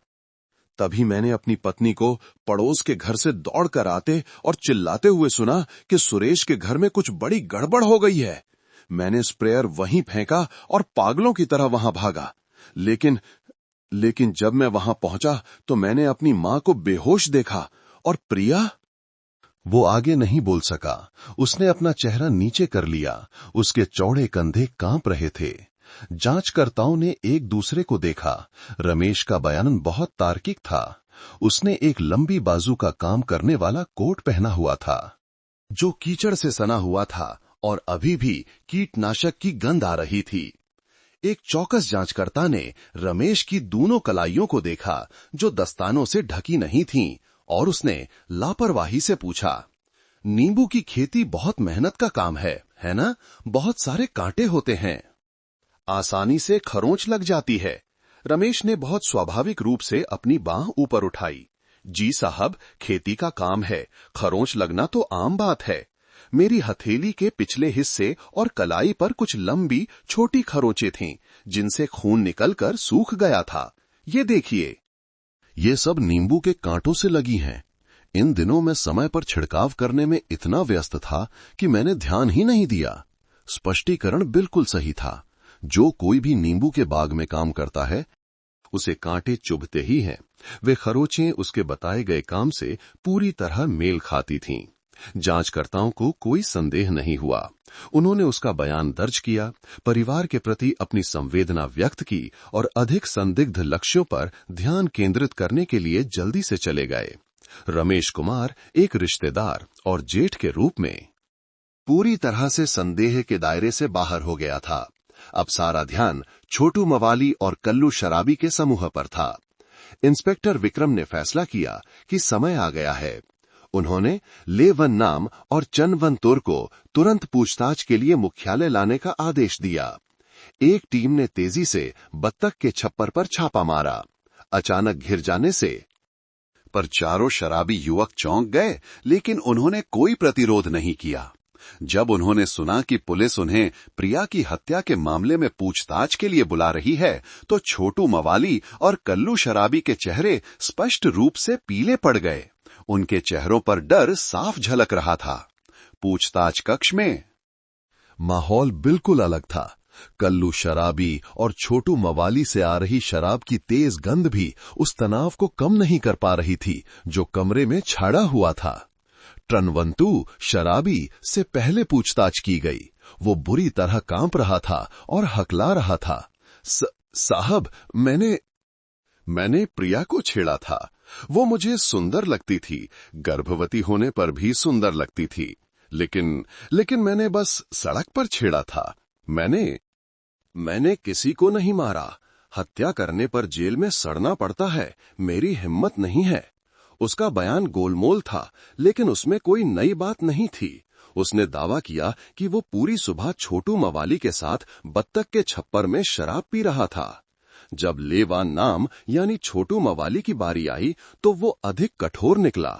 तभी मैंने अपनी पत्नी को पड़ोस के घर से दौड़कर आते और चिल्लाते हुए सुना कि सुरेश के घर में कुछ बड़ी गड़बड़ हो गई है। मैंने स्प्रेयर वहीं फेंका और पागलों की तरह वहां भागा। लेकिन जब मैं वहां पहुंचा तो मैंने अपनी मां को बेहोश देखा। और प्रिया? वो आगे नहीं बोल सका। उसने अपना चेहरा नीचे कर लिया। उसके चौड़े कंधे कांप रहे थे। जांचकर्ताओं ने एक दूसरे को देखा। रमेश का बयान बहुत तार्किक था। उसने एक लंबी बाजू का काम करने वाला कोट पहना हुआ था जो कीचड़ से सना हुआ था और अभी भी कीटनाशक की गंध आ रही थी। एक चौकस जांचकर्ता ने रमेश की दोनों कलाइयों को देखा जो दस्तानों से ढकी नहीं थीं, और उसने लापरवाही से पूछा, नींबू की खेती बहुत मेहनत का काम है ना? बहुत सारे कांटे होते हैं, आसानी से खरोंच लग जाती है। रमेश ने बहुत स्वाभाविक रूप से अपनी बांह ऊपर उठाई। जी साहब, खेती का काम है, खरोंच लगना तो आम बात है। मेरी हथेली के पिछले हिस्से और कलाई पर कुछ लंबी छोटी खरोंचें थीं जिनसे खून निकलकर सूख गया था। ये देखिए। ये सब नींबू के कांटों से लगी हैं। इन दिनों मैं समय पर छिड़काव करने में इतना व्यस्त था कि मैंने ध्यान ही नहीं दिया। स्पष्टीकरण बिल्कुल सही था। जो कोई भी नींबू के बाग में काम करता है उसे कांटे चुभते ही हैं। वे खरोंचें उसके बताए गए काम से पूरी तरह मेल खाती थीं। जांचकर्ताओं को कोई संदेह नहीं हुआ। उन्होंने उसका बयान दर्ज किया, परिवार के प्रति अपनी संवेदना व्यक्त की और अधिक संदिग्ध लक्ष्यों पर ध्यान केंद्रित करने के लिए जल्दी से चले गए। रमेश कुमार एक रिश्तेदार और जेठ के रूप में पूरी तरह से संदेह के दायरे से बाहर हो गया था। अब सारा ध्यान छोटू मवाली और कल्लू शराबी के समूह पर था। इंस्पेक्टर विक्रम ने फैसला किया कि समय आ गया है। उन्होंने लेवन नाम और चनवन तुर को तुरंत पूछताछ के लिए मुख्यालय लाने का आदेश दिया। एक टीम ने तेजी से बत्तख के छप्पर पर छापा मारा। अचानक घिर जाने से पर चारों शराबी युवक चौंक गए, लेकिन उन्होंने कोई प्रतिरोध नहीं किया। जब उन्होंने सुना कि पुलिस उन्हें प्रिया की हत्या के मामले में पूछताछ के लिए बुला रही है, तो छोटू मवाली और कल्लू शराबी के चेहरे स्पष्ट रूप से पीले पड़ गए। उनके चेहरों पर डर साफ झलक रहा था। पूछताछ कक्ष में माहौल बिल्कुल अलग था। कल्लू शराबी और छोटू मवाली से आ रही शराब की तेज गंध भी उस तनाव को कम नहीं कर पा रही थी जो कमरे में छाड़ा हुआ था। टनवंतु शराबी से पहले पूछताछ की गई। वो बुरी तरह कांप रहा था और हकला रहा था। साहब, मैंने प्रिया को छेड़ा था। वो मुझे सुंदर लगती थी, गर्भवती होने पर भी सुंदर लगती थी। लेकिन मैंने बस सड़क पर छेड़ा था। मैंने किसी को नहीं मारा। हत्या करने पर जेल में सड़ना पड़ता है, मेरी हिम्मत नहीं है। उसका बयान गोलमोल था, लेकिन उसमें कोई नई बात नहीं थी। उसने दावा किया कि वो पूरी सुबह छोटू मवाली के साथ बत्तख के छप्पर में शराब पी रहा था। जब लेवान नाम यानी छोटू मवाली की बारी आई तो वो अधिक कठोर निकला।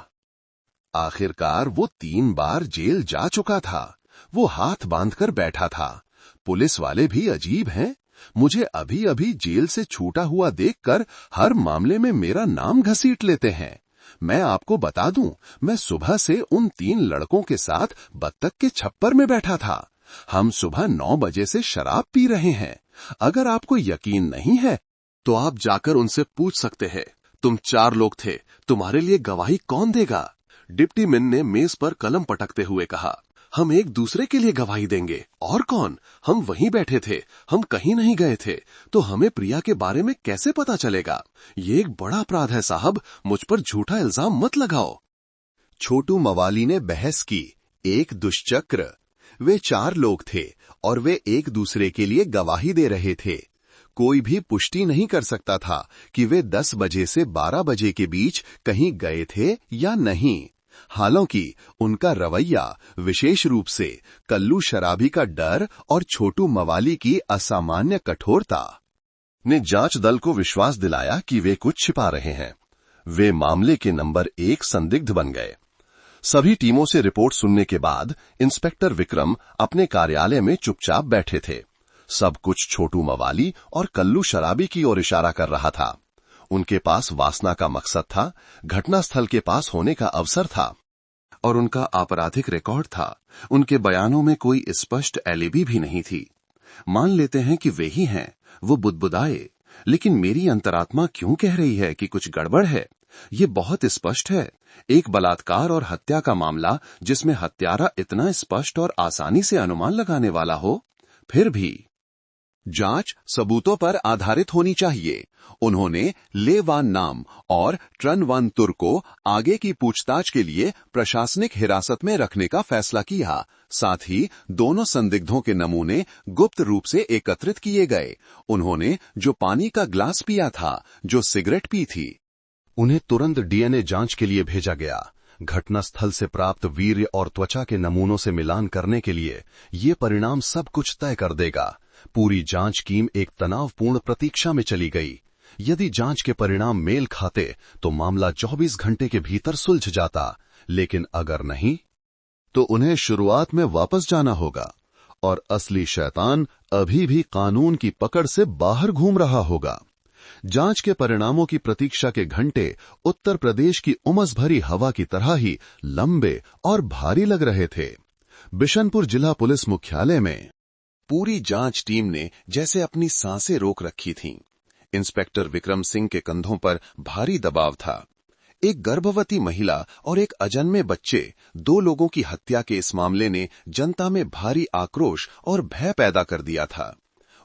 आखिरकार वो 3 बार जेल जा चुका था। वो हाथ बांधकर बैठा था। पुलिस वाले भी अजीब हैं। मुझे अभी अभी जेल से छूटा हुआ देखकर हर मामले में मेरा नाम घसीट लेते हैं। मैं आपको बता दूं, मैं सुबह से उन 3 लड़कों के साथ बत्तख के छप्पर में बैठा था। हम सुबह 9 बजे से शराब पी रहे हैं। अगर आपको यकीन नहीं है तो आप जाकर उनसे पूछ सकते हैं। तुम 4 लोग थे, तुम्हारे लिए गवाही कौन देगा? डिप्टी मिन ने मेज पर कलम पटकते हुए कहा। हम एक दूसरे के लिए गवाही देंगे। और कौन? हम वहीं बैठे थे, हम कहीं नहीं गए थे, तो हमें प्रिया के बारे में कैसे पता चलेगा? ये एक बड़ा अपराध है साहब, मुझ पर झूठा इल्जाम मत लगाओ। छोटू मवाली ने बहस की। एक दुष्चक्र। वे 4 लोग थे और वे एक दूसरे के लिए गवाही दे रहे थे। कोई भी पुष्टि नहीं कर सकता था कि वे 10 बजे से 12 बजे के बीच कहीं गए थे या नहीं। हालांकि उनका रवैया, विशेष रूप से कल्लू शराबी का डर और छोटू मवाली की असामान्य कठोरता ने जांच दल को विश्वास दिलाया कि वे कुछ छिपा रहे हैं। वे मामले के नंबर 1 संदिग्ध बन गए। सभी टीमों से रिपोर्ट सुनने के बाद इंस्पेक्टर विक्रम अपने कार्यालय में चुपचाप बैठे थे। सब कुछ छोटू मवाली और कल्लू शराबी की ओर इशारा कर रहा था। उनके पास वासना का मकसद था, घटनास्थल के पास होने का अवसर था और उनका आपराधिक रिकॉर्ड था। उनके बयानों में कोई स्पष्ट एलिबी भी नहीं थी। मान लेते हैं कि वे ही हैं। वो बुदबुदाए, लेकिन मेरी अंतरात्मा क्यों कह रही है कि कुछ गड़बड़ है? ये बहुत स्पष्ट है। एक बलात्कार और हत्या का मामला जिसमें हत्यारा इतना स्पष्ट और आसानी से अनुमान लगाने वाला हो। फिर भी जांच सबूतों पर आधारित होनी चाहिए। उन्होंने लेवान नाम और ट्रन वन तुर को आगे की पूछताछ के लिए प्रशासनिक हिरासत में रखने का फैसला किया। साथ ही दोनों संदिग्धों के नमूने गुप्त रूप से एकत्रित किए गए। उन्होंने जो पानी का ग्लास पिया था, जो सिगरेट पी थी, उन्हें तुरंत डीएनए जांच के लिए भेजा गया। घटनास्थल से प्राप्त वीर्य और त्वचा के नमूनों से मिलान करने के लिए ये परिणाम सब कुछ तय कर देगा। पूरी जांच टीम एक तनावपूर्ण प्रतीक्षा में चली गई। यदि जांच के परिणाम मेल खाते तो मामला 24 घंटे के भीतर सुलझ जाता, लेकिन अगर नहीं तो उन्हें शुरुआत में वापस जाना होगा और असली शैतान अभी भी कानून की पकड़ से बाहर घूम रहा होगा। जांच के परिणामों की प्रतीक्षा के घंटे उत्तर प्रदेश की उमस भरी हवा की तरह ही लंबे और भारी लग रहे थे। बिशनपुर जिला पुलिस मुख्यालय में पूरी जांच टीम ने जैसे अपनी सांसें रोक रखी थीं। इंस्पेक्टर विक्रम सिंह के कंधों पर भारी दबाव था। एक गर्भवती महिला और एक अजन्मे बच्चे, 2 लोगों की हत्या के इस मामले ने जनता में भारी आक्रोश और भय पैदा कर दिया था।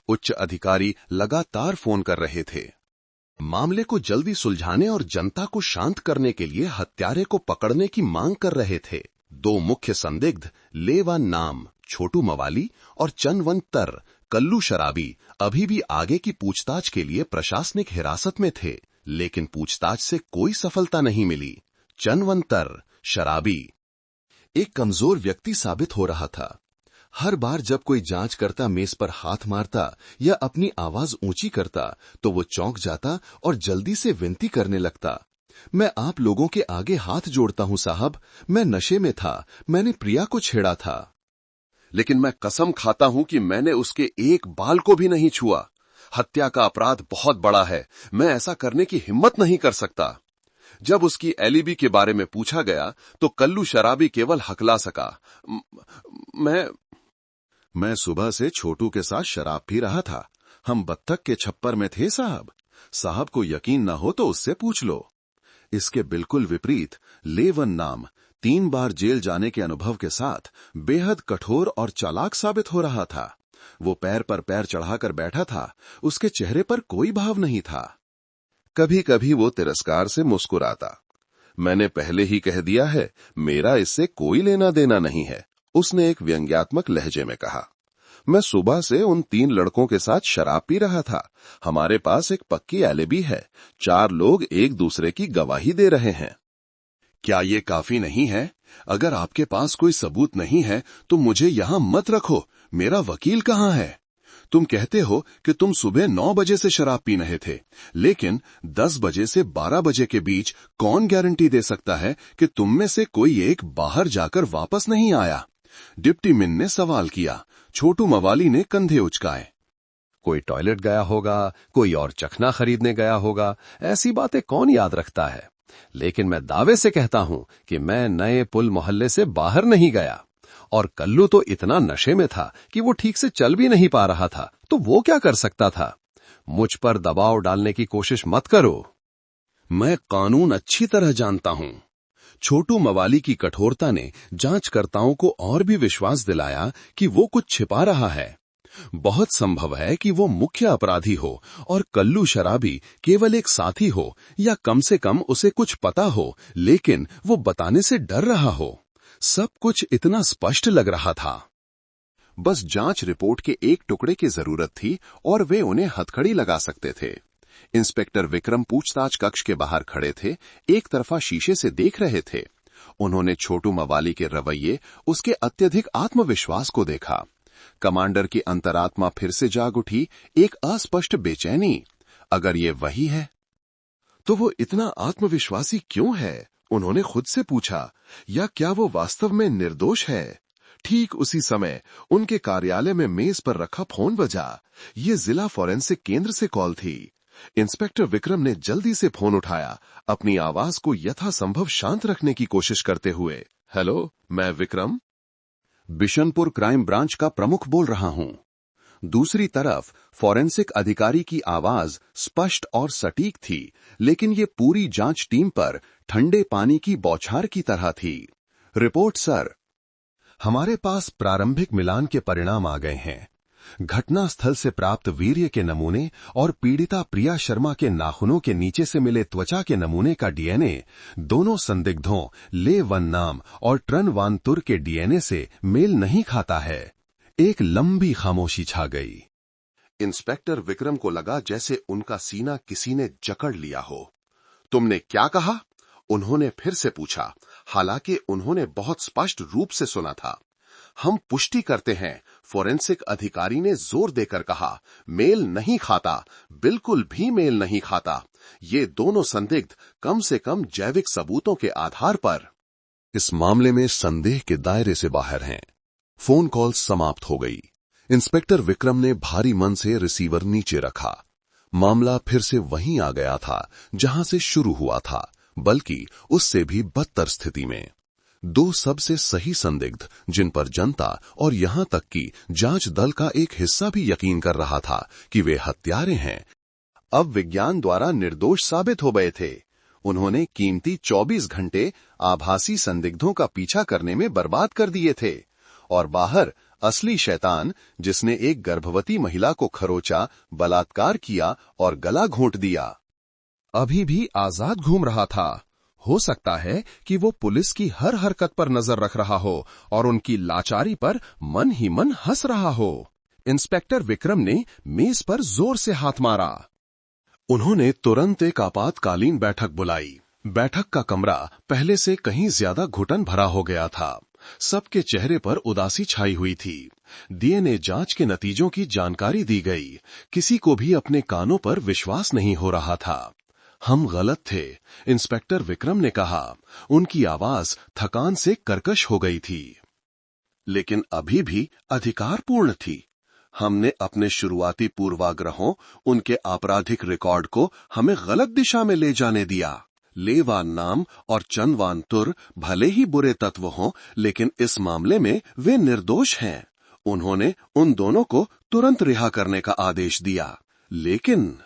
उच्च अधिकारी लगातार फोन कर रहे थे। मामले को जल्दी सुलझाने और जनता को शांत करने के लिए हत्यारे को पकड़ने की मांग कर रहे थे। 2 मुख्य संदिग्ध लेवान नाम छोटू मवाली और चनवंतर कल्लू शराबी अभी भी आगे की पूछताछ के लिए प्रशासनिक हिरासत में थे, लेकिन पूछताछ से कोई सफलता नहीं मिली। चनवंतर शराबी एक कमजोर व्यक्ति साबित हो रहा था। हर बार जब कोई जांचकर्ता मेज पर हाथ मारता या अपनी आवाज ऊंची करता तो वो चौंक जाता और जल्दी से विनती करने लगता। मैं आप लोगों के आगे हाथ जोड़ता हूं साहब, मैं नशे में था, मैंने प्रिया को छेड़ा था। लेकिन मैं कसम खाता हूं कि मैंने उसके एक बाल को भी नहीं छुआ। हत्या का अपराध बहुत बड़ा है, मैं ऐसा करने की हिम्मत नहीं कर सकता। जब उसकी एलिबी के बारे में पूछा गया तो कल्लू शराबी केवल हकला सका। मैं सुबह से छोटू के साथ शराब पी रहा था। हम बत्तख के छप्पर में थे साहब। साहब को यकीन न हो तो उससे पूछ लो। इसके बिल्कुल विपरीत लेवन नाम 3 बार जेल जाने के अनुभव के साथ बेहद कठोर और चालाक साबित हो रहा था। वो पैर पर पैर चढ़ाकर बैठा था। उसके चेहरे पर कोई भाव नहीं था। कभी कभी वो तिरस्कार से मुस्कुराता। मैंने पहले ही कह दिया है, मेरा इससे कोई लेना देना नहीं है, उसने एक व्यंग्यात्मक लहजे में कहा। मैं सुबह से उन 3 लड़कों के साथ शराब पी रहा था। हमारे पास एक पक्की एलिबी है। 4 लोग एक दूसरे की गवाही दे रहे हैं। क्या ये काफी नहीं है? अगर आपके पास कोई सबूत नहीं है तो मुझे यहाँ मत रखो। मेरा वकील कहाँ है? तुम कहते हो कि तुम सुबह 9 बजे से शराब पी रहे थे, लेकिन 10 बजे से 12 बजे के बीच कौन गारंटी दे सकता है कि तुम में से कोई एक बाहर जाकर वापस नहीं आया? डिप्टी मिन ने सवाल किया। छोटू मवाली ने कंधे उचकाए। कोई टॉयलेट गया होगा, कोई और चखना खरीदने गया होगा, ऐसी बातें कौन याद रखता है। लेकिन मैं दावे से कहता हूं कि मैं नए पुल मोहल्ले से बाहर नहीं गया। और कल्लू तो इतना नशे में था कि वो ठीक से चल भी नहीं पा रहा था, तो वो क्या कर सकता था? मुझ पर दबाव डालने की कोशिश मत करो। मैं कानून अच्छी तरह जानता हूं। छोटू मवाली की कठोरता ने जांचकर्ताओं को और भी विश्वास दिलाया कि वो कुछ छिपा रहा है। बहुत संभव है कि वो मुख्य अपराधी हो और कल्लू शराबी केवल एक साथी हो, या कम से कम उसे कुछ पता हो लेकिन वो बताने से डर रहा हो। सब कुछ इतना स्पष्ट लग रहा था। बस जांच रिपोर्ट के एक टुकड़े की जरूरत थी और वे उन्हें हथकड़ी लगा सकते थे। इंस्पेक्टर विक्रम पूछताछ कक्ष के बाहर खड़े थे, एक तरफा शीशे से देख रहे थे। उन्होंने छोटू मवाली के रवैये, उसके अत्यधिक आत्मविश्वास को देखा। कमांडर की अंतरात्मा फिर से जाग उठी, एक अस्पष्ट बेचैनी। अगर ये वही है तो वो इतना आत्मविश्वासी क्यों है? उन्होंने खुद से पूछा। या क्या वो वास्तव में निर्दोष है? ठीक उसी समय उनके कार्यालय में मेज पर रखा फोन बजा। ये जिला फोरेंसिक केंद्र से कॉल थी। इंस्पेक्टर विक्रम ने जल्दी से फोन उठाया, अपनी आवाज को यथासंभव शांत रखने की कोशिश करते हुए। हेलो, मैं विक्रम, बिशनपुर क्राइम ब्रांच का प्रमुख बोल रहा हूं। दूसरी तरफ फोरेंसिक अधिकारी की आवाज स्पष्ट और सटीक थी, लेकिन ये पूरी जांच टीम पर ठंडे पानी की बौछार की तरह थी। Report sir. हमारे पास प्रारंभिक मिलान के परिणाम आ गए हैं। घटनास्थल से प्राप्त वीर्य के नमूने और पीड़िता प्रिया शर्मा के नाखूनों के नीचे से मिले त्वचा के नमूने का डीएनए दोनों संदिग्धों ले वन नाम और ट्रन वान तुर के डीएनए से मेल नहीं खाता है। एक लंबी खामोशी छा गई। इंस्पेक्टर विक्रम को लगा जैसे उनका सीना किसी ने जकड़ लिया हो। तुमने क्या कहा? उन्होंने फिर से पूछा, हालांकि उन्होंने बहुत स्पष्ट रूप से सुना था। हम पुष्टि करते हैं, फोरेंसिक अधिकारी ने जोर देकर कहा। मेल नहीं खाता, बिल्कुल भी मेल नहीं खाता। ये दोनों संदिग्ध कम से कम जैविक सबूतों के आधार पर इस मामले में संदेह के दायरे से बाहर हैं। फोन कॉल समाप्त हो गई। इंस्पेक्टर विक्रम ने भारी मन से रिसीवर नीचे रखा। मामला फिर से वहीं आ गया था जहां से शुरू हुआ था, बल्कि उससे भी बदतर स्थिति में। दो सबसे सही संदिग्ध जिन पर जनता और यहां तक कि जांच दल का एक हिस्सा भी यकीन कर रहा था कि वे हत्यारे हैं, अब विज्ञान द्वारा निर्दोष साबित हो गए थे। उन्होंने कीमती 24 घंटे आभासी संदिग्धों का पीछा करने में बर्बाद कर दिए थे, और बाहर असली शैतान, जिसने एक गर्भवती महिला को खरोचा, बलात्कार किया और गला घोंट दिया, अभी भी आजाद घूम रहा था। हो सकता है कि वो पुलिस की हर हरकत पर नजर रख रहा हो और उनकी लाचारी पर मन ही मन हंस रहा हो। इंस्पेक्टर विक्रम ने मेज पर जोर से हाथ मारा। उन्होंने तुरंत एक आपातकालीन बैठक बुलाई। बैठक का कमरा पहले से कहीं ज्यादा घुटन भरा हो गया था। सबके चेहरे पर उदासी छाई हुई थी। डीएनए जांच के नतीजों की जानकारी दी गई। किसी को भी अपने कानों पर विश्वास नहीं हो रहा था। हम गलत थे, इंस्पेक्टर विक्रम ने कहा। उनकी आवाज थकान से कर्कश हो गई थी, लेकिन अभी भी अधिकारपूर्ण थी। हमने अपने शुरुआती पूर्वाग्रहों, उनके आपराधिक रिकॉर्ड को हमें गलत दिशा में ले जाने दिया। लेवान नाम और चंदवान तुर भले ही बुरे तत्व हों, लेकिन इस मामले में वे निर्दोष हैं। उन्होंने उन दोनों को तुरंत रिहा करने का आदेश दिया, लेकिन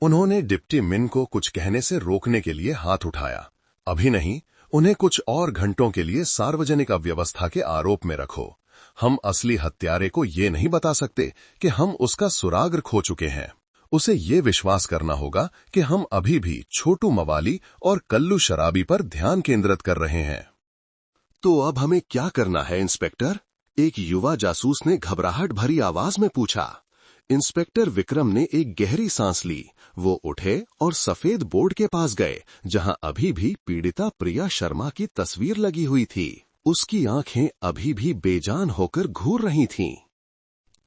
उन्होंने डिप्टी मिन को कुछ कहने से रोकने के लिए हाथ उठाया। अभी नहीं, उन्हें कुछ और घंटों के लिए सार्वजनिक अव्यवस्था के आरोप में रखो। हम असली हत्यारे को ये नहीं बता सकते कि हम उसका सुराग खो चुके हैं। उसे ये विश्वास करना होगा कि हम अभी भी छोटू मवाली और कल्लू शराबी पर ध्यान केंद्रित कर रहे हैं। तो अब हमें क्या करना है इंस्पेक्टर? एक युवा जासूस ने घबराहट भरी आवाज में पूछा। इंस्पेक्टर विक्रम ने एक गहरी सांस ली। वो उठे और सफेद बोर्ड के पास गए, जहां अभी भी पीड़िता प्रिया शर्मा की तस्वीर लगी हुई थी। उसकी आंखें अभी भी बेजान होकर घूर रही थीं,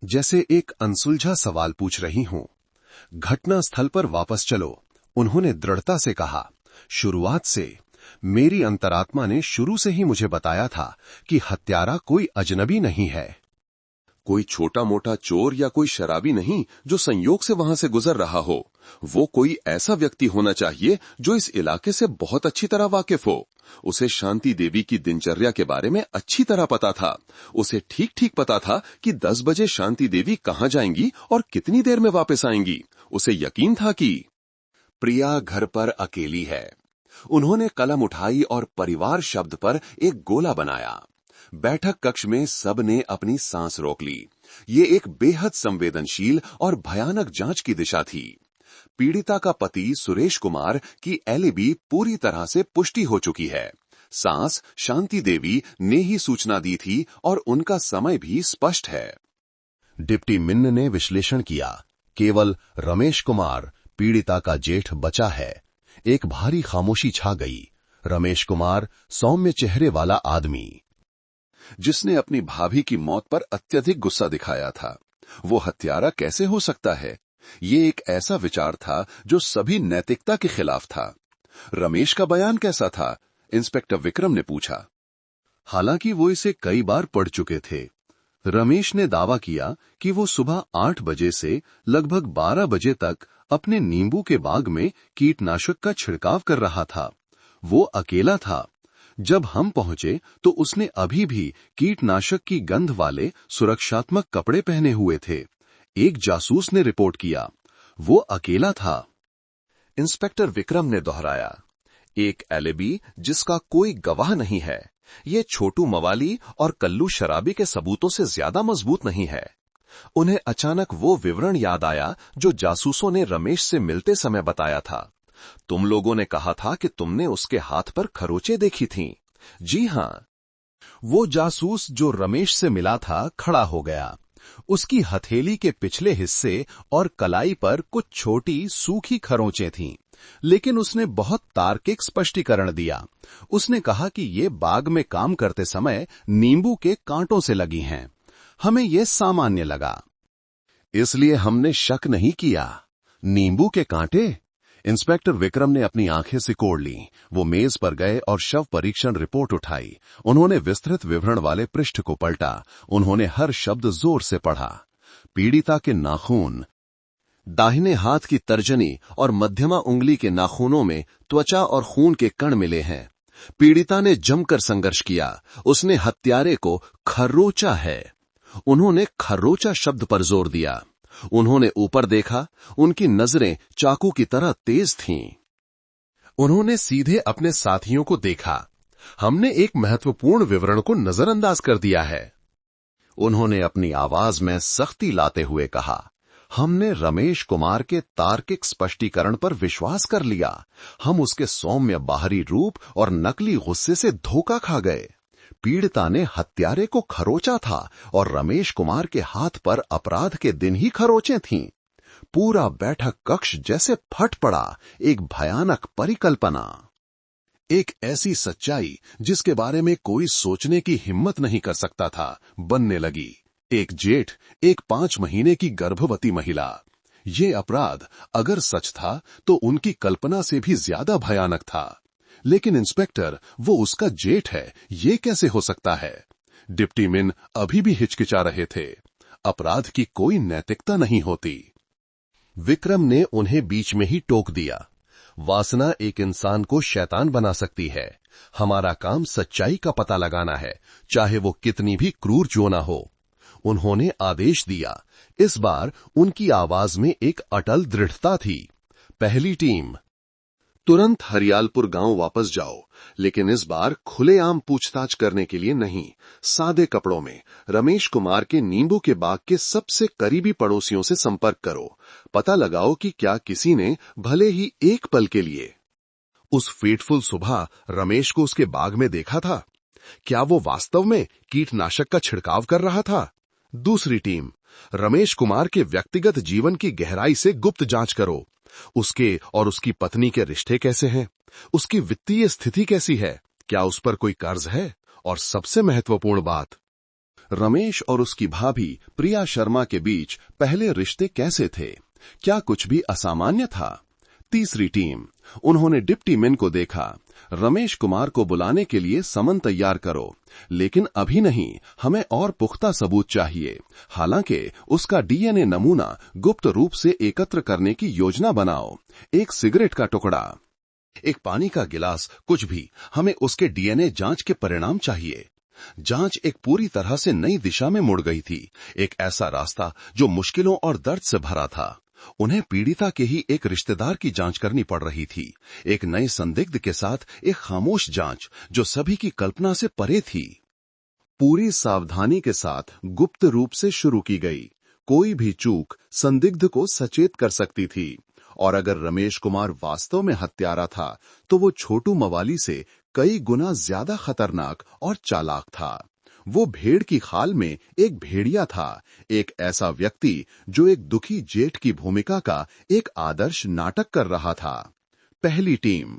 जैसे एक अनसुलझा सवाल पूछ रही हूं। घटना स्थल पर वापस चलो, उन्होंने दृढ़ता से कहा। शुरुआत से मेरी अंतरात्मा ने शुरू से ही मुझे बताया था कि हत्यारा कोई अजनबी नहीं है, कोई छोटा मोटा चोर या कोई शराबी नहीं जो संयोग से वहां से गुजर रहा हो। वो कोई ऐसा व्यक्ति होना चाहिए जो इस इलाके से बहुत अच्छी तरह वाकिफ हो। उसे शांति देवी की दिनचर्या के बारे में अच्छी तरह पता था। उसे ठीक ठीक पता था कि 10 बजे शांति देवी कहां जाएंगी और कितनी देर में वापस आएंगी। उसे यकीन था कि प्रिया घर पर अकेली है। उन्होंने कलम उठाई और परिवार शब्द पर एक गोला बनाया। बैठक कक्ष में सबने अपनी सांस रोक ली। ये एक बेहद संवेदनशील और भयानक जांच की दिशा थी। पीड़िता का पति सुरेश कुमार की एलिबी पूरी तरह से पुष्टि हो चुकी है। सास शांति देवी ने ही सूचना दी थी और उनका समय भी स्पष्ट है। डिप्टी मिन्न ने विश्लेषण किया। केवल रमेश कुमार पीड़िता का जेठ बचा है। एक भारी खामोशी छा गई। रमेश कुमार सौम्य चेहरे वाला आदमी, जिसने अपनी भाभी की मौत पर अत्यधिक गुस्सा दिखाया था, वो हत्यारा कैसे हो सकता है? ये एक ऐसा विचार था जो सभी नैतिकता के खिलाफ था। रमेश का बयान कैसा था? इंस्पेक्टर विक्रम ने पूछा। हालांकि वो इसे कई बार पढ़ चुके थे। रमेश ने दावा किया कि वो सुबह 8 बजे से लगभग 12 बजे तक अपने नींबू के बाग में कीटनाशक का छिड़काव कर रहा था। वो अकेला था। जब हम पहुंचे तो उसने अभी भी कीटनाशक की गंध वाले सुरक्षात्मक कपड़े पहने हुए थे। एक जासूस ने रिपोर्ट किया, वो अकेला था। इंस्पेक्टर विक्रम ने दोहराया, एक एलिबी जिसका कोई गवाह नहीं है। ये छोटू मवाली और कल्लू शराबी के सबूतों से ज्यादा मजबूत नहीं है। उन्हें अचानक वो विवरण याद आया जो जासूसों ने रमेश से मिलते समय बताया था। तुम लोगों ने कहा था कि तुमने उसके हाथ पर खरोंचें देखी थीं। जी हां। वो जासूस जो रमेश से मिला था खड़ा हो गया। उसकी हथेली के पिछले हिस्से और कलाई पर कुछ छोटी सूखी खरोंचें थीं, लेकिन उसने बहुत तार्किक स्पष्टीकरण दिया। उसने कहा कि ये बाग में काम करते समय नींबू के कांटों से लगी हैं। हमें यह सामान्य लगा, इसलिए हमने शक नहीं किया। नींबू के कांटे? इंस्पेक्टर विक्रम ने अपनी आंखें सिकोड़ लीं। वो मेज पर गए और शव परीक्षण रिपोर्ट उठाई। उन्होंने विस्तृत विवरण वाले पृष्ठ को पलटा। उन्होंने हर शब्द जोर से पढ़ा। पीड़िता के नाखून, दाहिने हाथ की तर्जनी और मध्यमा उंगली के नाखूनों में त्वचा और खून के कण मिले हैं। पीड़िता ने जमकर संघर्ष किया। उसने हत्यारे को खर्रोचा है। उन्होंने खर्रोचा शब्द पर जोर दिया। उन्होंने ऊपर देखा। उनकी नजरें चाकू की तरह तेज थीं। उन्होंने सीधे अपने साथियों को देखा। हमने एक महत्वपूर्ण विवरण को नजरअंदाज कर दिया है। उन्होंने अपनी आवाज में सख्ती लाते हुए कहा, हमने रमेश कुमार के तार्किक स्पष्टीकरण पर विश्वास कर लिया। हम उसके सौम्य बाहरी रूप और नकली गुस्से से धोखा खा गए। पीड़िता ने हत्यारे को खरोचा था और रमेश कुमार के हाथ पर अपराध के दिन ही खरोचें थीं। पूरा बैठक कक्ष जैसे फट पड़ा। एक भयानक परिकल्पना, एक ऐसी सच्चाई जिसके बारे में कोई सोचने की हिम्मत नहीं कर सकता था, बनने लगी। एक जेठ, एक 5 महीने की गर्भवती महिला। ये अपराध अगर सच था तो उनकी कल्पना से भी ज्यादा भयानक था। लेकिन इंस्पेक्टर, वो उसका जेठ है, ये कैसे हो सकता है? डिप्टी मिन अभी भी हिचकिचा रहे थे। अपराध की कोई नैतिकता नहीं होती। विक्रम ने उन्हें बीच में ही टोक दिया। वासना एक इंसान को शैतान बना सकती है। हमारा काम सच्चाई का पता लगाना है, चाहे वो कितनी भी क्रूर क्यों ना हो। उन्होंने आदेश दिया। इस बार उनकी आवाज में एक अटल दृढ़ता थी। पहली टीम, तुरंत हरियालपुर गांव वापस जाओ, लेकिन इस बार खुलेआम पूछताछ करने के लिए नहीं। सादे कपड़ों में रमेश कुमार के नींबू के बाग के सबसे करीबी पड़ोसियों से संपर्क करो। पता लगाओ कि क्या किसी ने भले ही एक पल के लिए उस फेटफुल सुबह रमेश को उसके बाग में देखा था। क्या वो वास्तव में कीटनाशक का छिड़काव कर रहा था? दूसरी टीम, रमेश कुमार के व्यक्तिगत जीवन की गहराई से गुप्त जांच करो। उसके और उसकी पत्नी के रिश्ते कैसे हैं? उसकी वित्तीय स्थिति कैसी है? क्या उस पर कोई कर्ज है? और सबसे महत्वपूर्ण बात, रमेश और उसकी भाभी प्रिया शर्मा के बीच पहले रिश्ते कैसे थे? क्या कुछ भी असामान्य था? तीसरी टीम, उन्होंने डिप्टी मेन को देखा। रमेश कुमार को बुलाने के लिए समन तैयार करो, लेकिन अभी नहीं, हमें और पुख्ता सबूत चाहिए। हालांकि उसका डीएनए नमूना गुप्त रूप से एकत्र करने की योजना बनाओ। एक सिगरेट का टुकड़ा, एक पानी का गिलास, कुछ भी, हमें उसके डीएनए जांच के परिणाम चाहिए। जांच एक पूरी तरह से नई दिशा में मुड़ गई थी। एक ऐसा रास्ता जो मुश्किलों और दर्द से भरा था। उन्हें पीड़िता के ही एक रिश्तेदार की जांच करनी पड़ रही थी। एक नए संदिग्ध के साथ एक खामोश जांच जो सभी की कल्पना से परे थी। पूरी सावधानी के साथ गुप्त रूप से शुरू की गई। कोई भी चूक संदिग्ध को सचेत कर सकती थी। और अगर रमेश कुमार वास्तव में हत्यारा था, तो वो छोटू मवाली से कई गुना ज्यादा खतरनाक और चालाक था। वो भेड़ की खाल में एक भेड़िया था, एक ऐसा व्यक्ति जो एक दुखी जेठ की भूमिका का एक आदर्श नाटक कर रहा था। पहली टीम,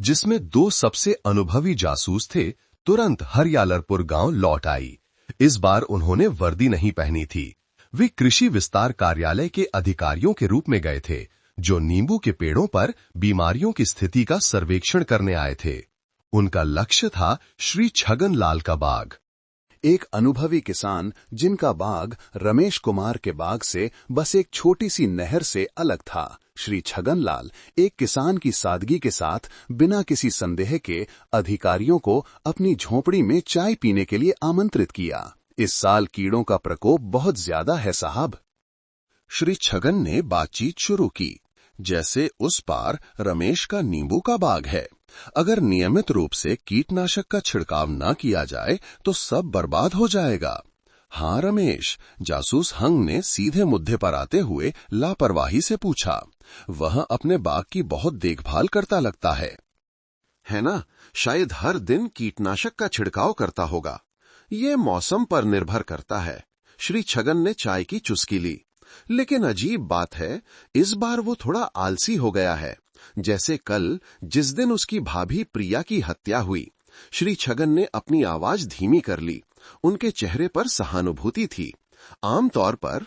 जिसमें 2 सबसे अनुभवी जासूस थे, तुरंत हरियालरपुर गांव लौट आई। इस बार उन्होंने वर्दी नहीं पहनी थी। वे कृषि विस्तार कार्यालय के अधिकारियों के रूप में गए थे, जो नींबू के पेड़ों पर बीमारियों की स्थिति का सर्वेक्षण करने आए थे। उनका लक्ष्य था श्री छगन लाल का बाग। एक अनुभवी किसान जिनका बाग रमेश कुमार के बाग से बस एक छोटी सी नहर से अलग था। श्री छगनलाल एक किसान की सादगी के साथ बिना किसी संदेह के अधिकारियों को अपनी झोपड़ी में चाय पीने के लिए आमंत्रित किया। इस साल कीड़ों का प्रकोप बहुत ज्यादा है साहब। श्री छगन ने बातचीत शुरू की। जैसे उस पार रमेश का नींबू का बाग है। अगर नियमित रूप से कीटनाशक का छिड़काव न किया जाए तो सब बर्बाद हो जाएगा। हाँ रमेश, जासूस हंग ने सीधे मुद्दे पर आते हुए लापरवाही से पूछा। वह अपने बाग की बहुत देखभाल करता लगता है ना? शायद हर दिन कीटनाशक का छिड़काव करता होगा। ये मौसम पर निर्भर करता है। श्री छगन ने चाय की चुस्की ली। लेकिन अजीब बात है, इस बार वो थोड़ा आलसी हो गया है। जैसे कल जिस दिन उसकी भाभी प्रिया की हत्या हुई, श्री छगन ने अपनी आवाज धीमी कर ली। उनके चेहरे पर सहानुभूति थी। आमतौर पर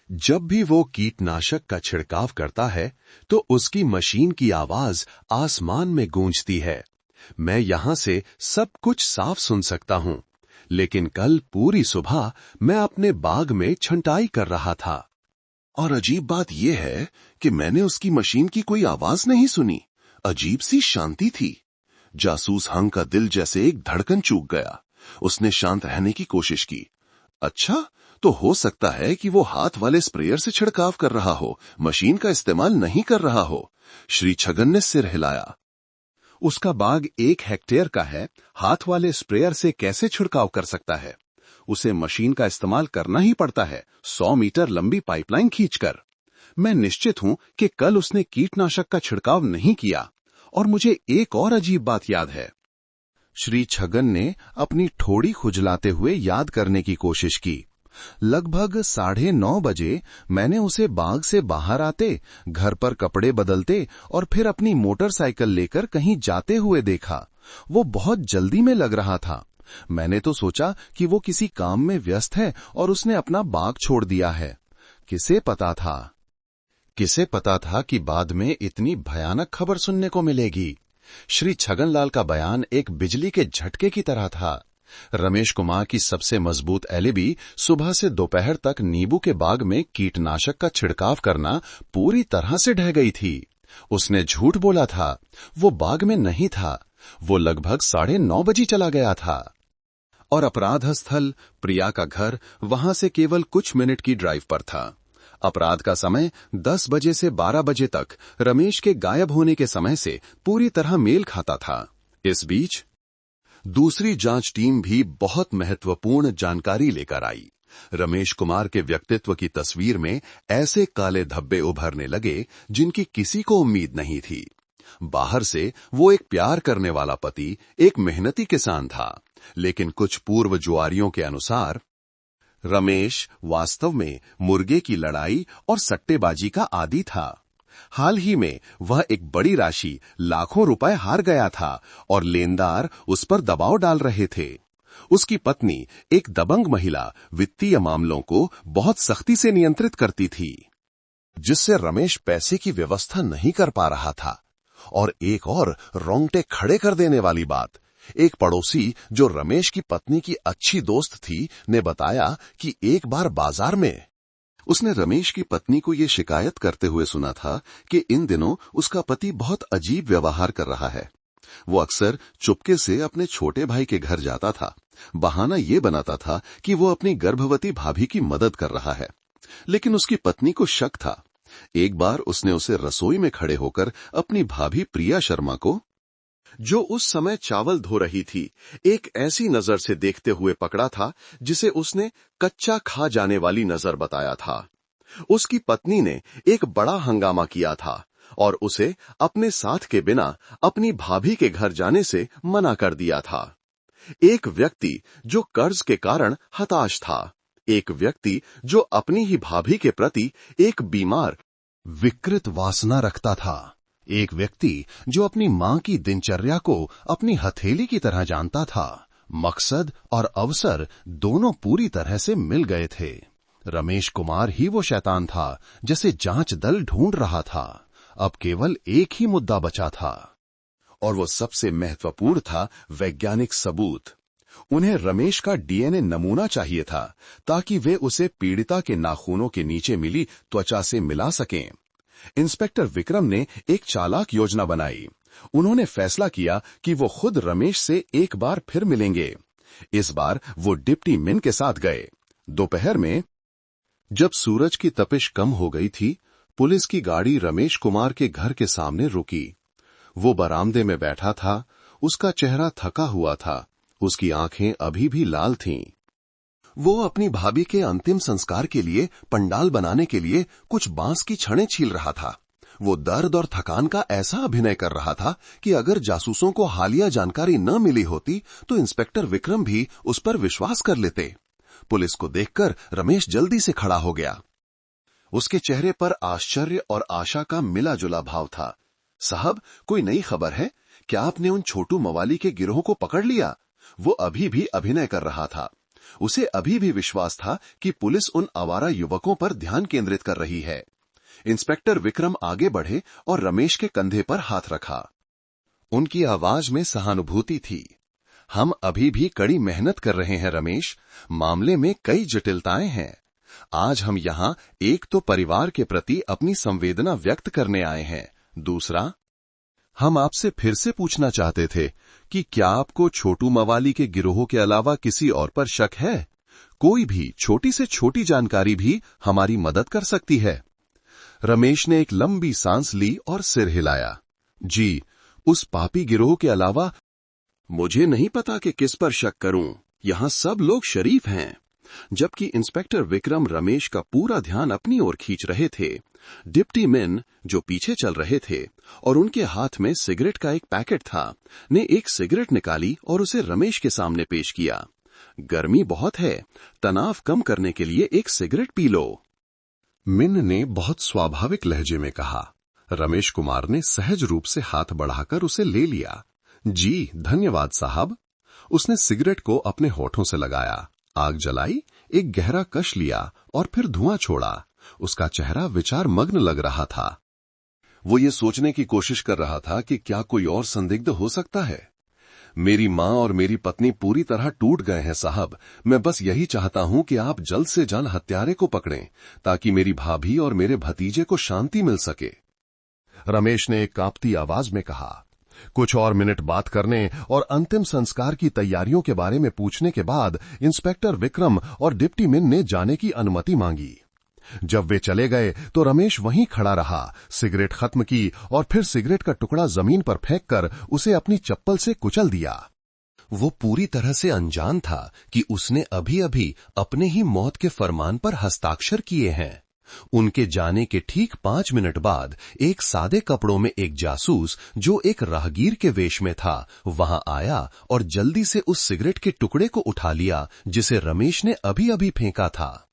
जब भी वो कीटनाशक का छिड़काव करता है तो उसकी मशीन की आवाज आसमान में गूंजती है। मैं यहां से सब कुछ साफ सुन सकता हूं। लेकिन कल पूरी सुबह मैं अपने बाग में छंटाई कर रहा था और अजीब बात यह है कि मैंने उसकी मशीन की कोई आवाज नहीं सुनी। अजीब सी शांति थी। जासूस हंग का दिल जैसे एक धड़कन चूक गया। उसने शांत रहने की कोशिश की। अच्छा, तो हो सकता है कि वो हाथ वाले स्प्रेयर से छिड़काव कर रहा हो, मशीन का इस्तेमाल नहीं कर रहा हो। श्री छगन ने सिर हिलाया। उसका बाग 1 हेक्टेयर का है, हाथ वाले स्प्रेयर से कैसे छिड़काव कर सकता है? उसे मशीन का इस्तेमाल करना ही पड़ता है, 100 मीटर लंबी पाइपलाइन खींचकर। मैं निश्चित हूं कि कल उसने कीटनाशक का छिड़काव नहीं किया। और मुझे एक और अजीब बात याद है। श्री छगन ने अपनी ठोड़ी खुजलाते हुए याद करने की कोशिश की। लगभग 9:30 बजे मैंने उसे बाग से बाहर आते, घर पर कपड़े बदलते और फिर अपनी मोटरसाइकिल लेकर कहीं जाते हुए देखा। वो बहुत जल्दी में लग रहा था। मैंने तो सोचा कि वो किसी काम में व्यस्त है और उसने अपना बाग छोड़ दिया है। किसे पता था कि बाद में इतनी भयानक खबर सुनने को मिलेगी। श्री छगनलाल का बयान एक बिजली के झटके की तरह था। रमेश कुमार की सबसे मजबूत एलिबी सुबह से दोपहर तक नींबू के बाग में कीटनाशक का छिड़काव करना पूरी तरह से ढह गई थी। उसने झूठ बोला था। वो बाग में नहीं था। वो लगभग 9:30 बजे चला गया था। और अपराध स्थल, प्रिया का घर, वहां से केवल कुछ मिनट की ड्राइव पर था। अपराध का समय 10 बजे से 12 बजे तक रमेश के गायब होने के समय से पूरी तरह मेल खाता था। इस बीच दूसरी जांच टीम भी बहुत महत्वपूर्ण जानकारी लेकर आई। रमेश कुमार के व्यक्तित्व की तस्वीर में ऐसे काले धब्बे उभरने लगे जिनकी किसी को उम्मीद नहीं थी। बाहर से वो एक प्यार करने वाला पति, एक मेहनती किसान था, लेकिन कुछ पूर्व जुआरियों के अनुसार रमेश वास्तव में मुर्गे की लड़ाई और सट्टेबाजी का आदी था। हाल ही में वह एक बड़ी राशि लाखों रुपए हार गया था और लेनदार उस पर दबाव डाल रहे थे। उसकी पत्नी, एक दबंग महिला, वित्तीय मामलों को बहुत सख्ती से नियंत्रित करती थी, जिससे रमेश पैसे की व्यवस्था नहीं कर पा रहा था। और एक और रोंगटे खड़े कर देने वाली बात, एक पड़ोसी जो रमेश की पत्नी की अच्छी दोस्त थी ने बताया कि एक बार बाजार में उसने रमेश की पत्नी को यह शिकायत करते हुए सुना था कि इन दिनों उसका पति बहुत अजीब व्यवहार कर रहा है। वो अक्सर चुपके से अपने छोटे भाई के घर जाता था। बहाना ये बनाता था कि वो अपनी गर्भवती भाभी की मदद कर रहा है, लेकिन उसकी पत्नी को शक था। एक बार उसने उसे रसोई में खड़े होकर अपनी भाभी प्रिया शर्मा को, जो उस समय चावल धो रही थी, एक ऐसी नजर से देखते हुए पकड़ा था जिसे उसने कच्चा खा जाने वाली नजर बताया था। उसकी पत्नी ने एक बड़ा हंगामा किया था और उसे अपने साथ के बिना अपनी भाभी के घर जाने से मना कर दिया था। एक व्यक्ति जो कर्ज के कारण हताश था, एक व्यक्ति जो अपनी ही भाभी के प्रति एक बीमार, विकृत वासना रखता था, एक व्यक्ति जो अपनी मां की दिनचर्या को अपनी हथेली की तरह जानता था। मकसद और अवसर दोनों पूरी तरह से मिल गए थे। रमेश कुमार ही वो शैतान था जिसे जांच दल ढूंढ रहा था। अब केवल एक ही मुद्दा बचा था, और वो सबसे महत्वपूर्ण था वैज्ञानिक सबूत। उन्हें रमेश का डीएनए नमूना चाहिए था ताकि वे उसे पीड़िता के नाखूनों के नीचे मिली त्वचा से मिला सकें। इंस्पेक्टर विक्रम ने एक चालाक योजना बनाई। उन्होंने फैसला किया कि वो खुद रमेश से एक बार फिर मिलेंगे। इस बार वो डिप्टी मिन के साथ गए। दोपहर में जब सूरज की तपिश कम हो गई थी, पुलिस की गाड़ी रमेश कुमार के घर के सामने रुकी। वो बरामदे में बैठा था। उसका चेहरा थका हुआ था, उसकी आंखें अभी भी लाल थीं। वो अपनी भाभी के अंतिम संस्कार के लिए पंडाल बनाने के लिए कुछ बांस की छड़ें छील रहा था। वो दर्द और थकान का ऐसा अभिनय कर रहा था कि अगर जासूसों को हालिया जानकारी न मिली होती तो इंस्पेक्टर विक्रम भी उस पर विश्वास कर लेते। पुलिस को देखकर रमेश जल्दी से खड़ा हो गया। उसके चेहरे पर आश्चर्य और आशा का मिला जुला भाव था। साहब, कोई नई खबर है? क्या आपने उन छोटू मवाली के गिरोह को पकड़ लिया? वो अभी भी अभिनय कर रहा था। उसे अभी भी विश्वास था कि पुलिस उन आवारा युवकों पर ध्यान केंद्रित कर रही है। इंस्पेक्टर विक्रम आगे बढ़े और रमेश के कंधे पर हाथ रखा। उनकी आवाज में सहानुभूति थी। हम अभी भी कड़ी मेहनत कर रहे हैं रमेश। मामले में कई जटिलताएं हैं। आज हम यहाँ एक तो परिवार के प्रति अपनी संवेदना व्यक्त करने आए हैं, दूसरा हम आपसे फिर से पूछना चाहते थे कि क्या आपको छोटू मवाली के गिरोह के अलावा किसी और पर शक है? कोई भी छोटी से छोटी जानकारी भी हमारी मदद कर सकती है। रमेश ने एक लंबी सांस ली और सिर हिलाया। जी, उस पापी गिरोह के अलावा मुझे नहीं पता कि किस पर शक करूं। यहां सब लोग शरीफ हैं। जबकि इंस्पेक्टर विक्रम रमेश का पूरा ध्यान अपनी ओर खींच रहे थे, डिप्टी मिन, जो पीछे चल रहे थे और उनके हाथ में सिगरेट का एक पैकेट था, ने एक सिगरेट निकाली और उसे रमेश के सामने पेश किया। गर्मी बहुत है, तनाव कम करने के लिए एक सिगरेट पी लो। मिन ने बहुत स्वाभाविक लहजे में कहा। रमेश कुमार ने सहज रूप से हाथ बढ़ाकर उसे ले लिया। जी, धन्यवाद साहब। उसने सिगरेट को अपने होठों से लगाया, आग जलाई, एक गहरा कश लिया और फिर धुआं छोड़ा। उसका चेहरा विचार मग्न लग रहा था। वो ये सोचने की कोशिश कर रहा था कि क्या कोई और संदिग्ध हो सकता है। मेरी मां और मेरी पत्नी पूरी तरह टूट गए हैं साहब। मैं बस यही चाहता हूं कि आप जल्द से जल्द हत्यारे को पकड़ें ताकि मेरी भाभी और मेरे भतीजे को शांति मिल सके। रमेश ने एक कांपती आवाज में कहा। कुछ और मिनट बात करने और अंतिम संस्कार की तैयारियों के बारे में पूछने के बाद इंस्पेक्टर विक्रम और डिप्टी मिन ने जाने की अनुमति मांगी। जब वे चले गए तो रमेश वहीं खड़ा रहा, सिगरेट खत्म की और फिर सिगरेट का टुकड़ा जमीन पर फेंककर उसे अपनी चप्पल से कुचल दिया। वो पूरी तरह से अनजान था कि उसने अभी अभी अपने ही मौत के फरमान पर हस्ताक्षर किए हैं। उनके जाने के ठीक 5 मिनट बाद एक सादे कपड़ों में एक जासूस जो एक राहगीर के वेश में था वहां आया और जल्दी से उस सिगरेट के टुकड़े को उठा लिया जिसे रमेश ने अभी अभी फेंका था।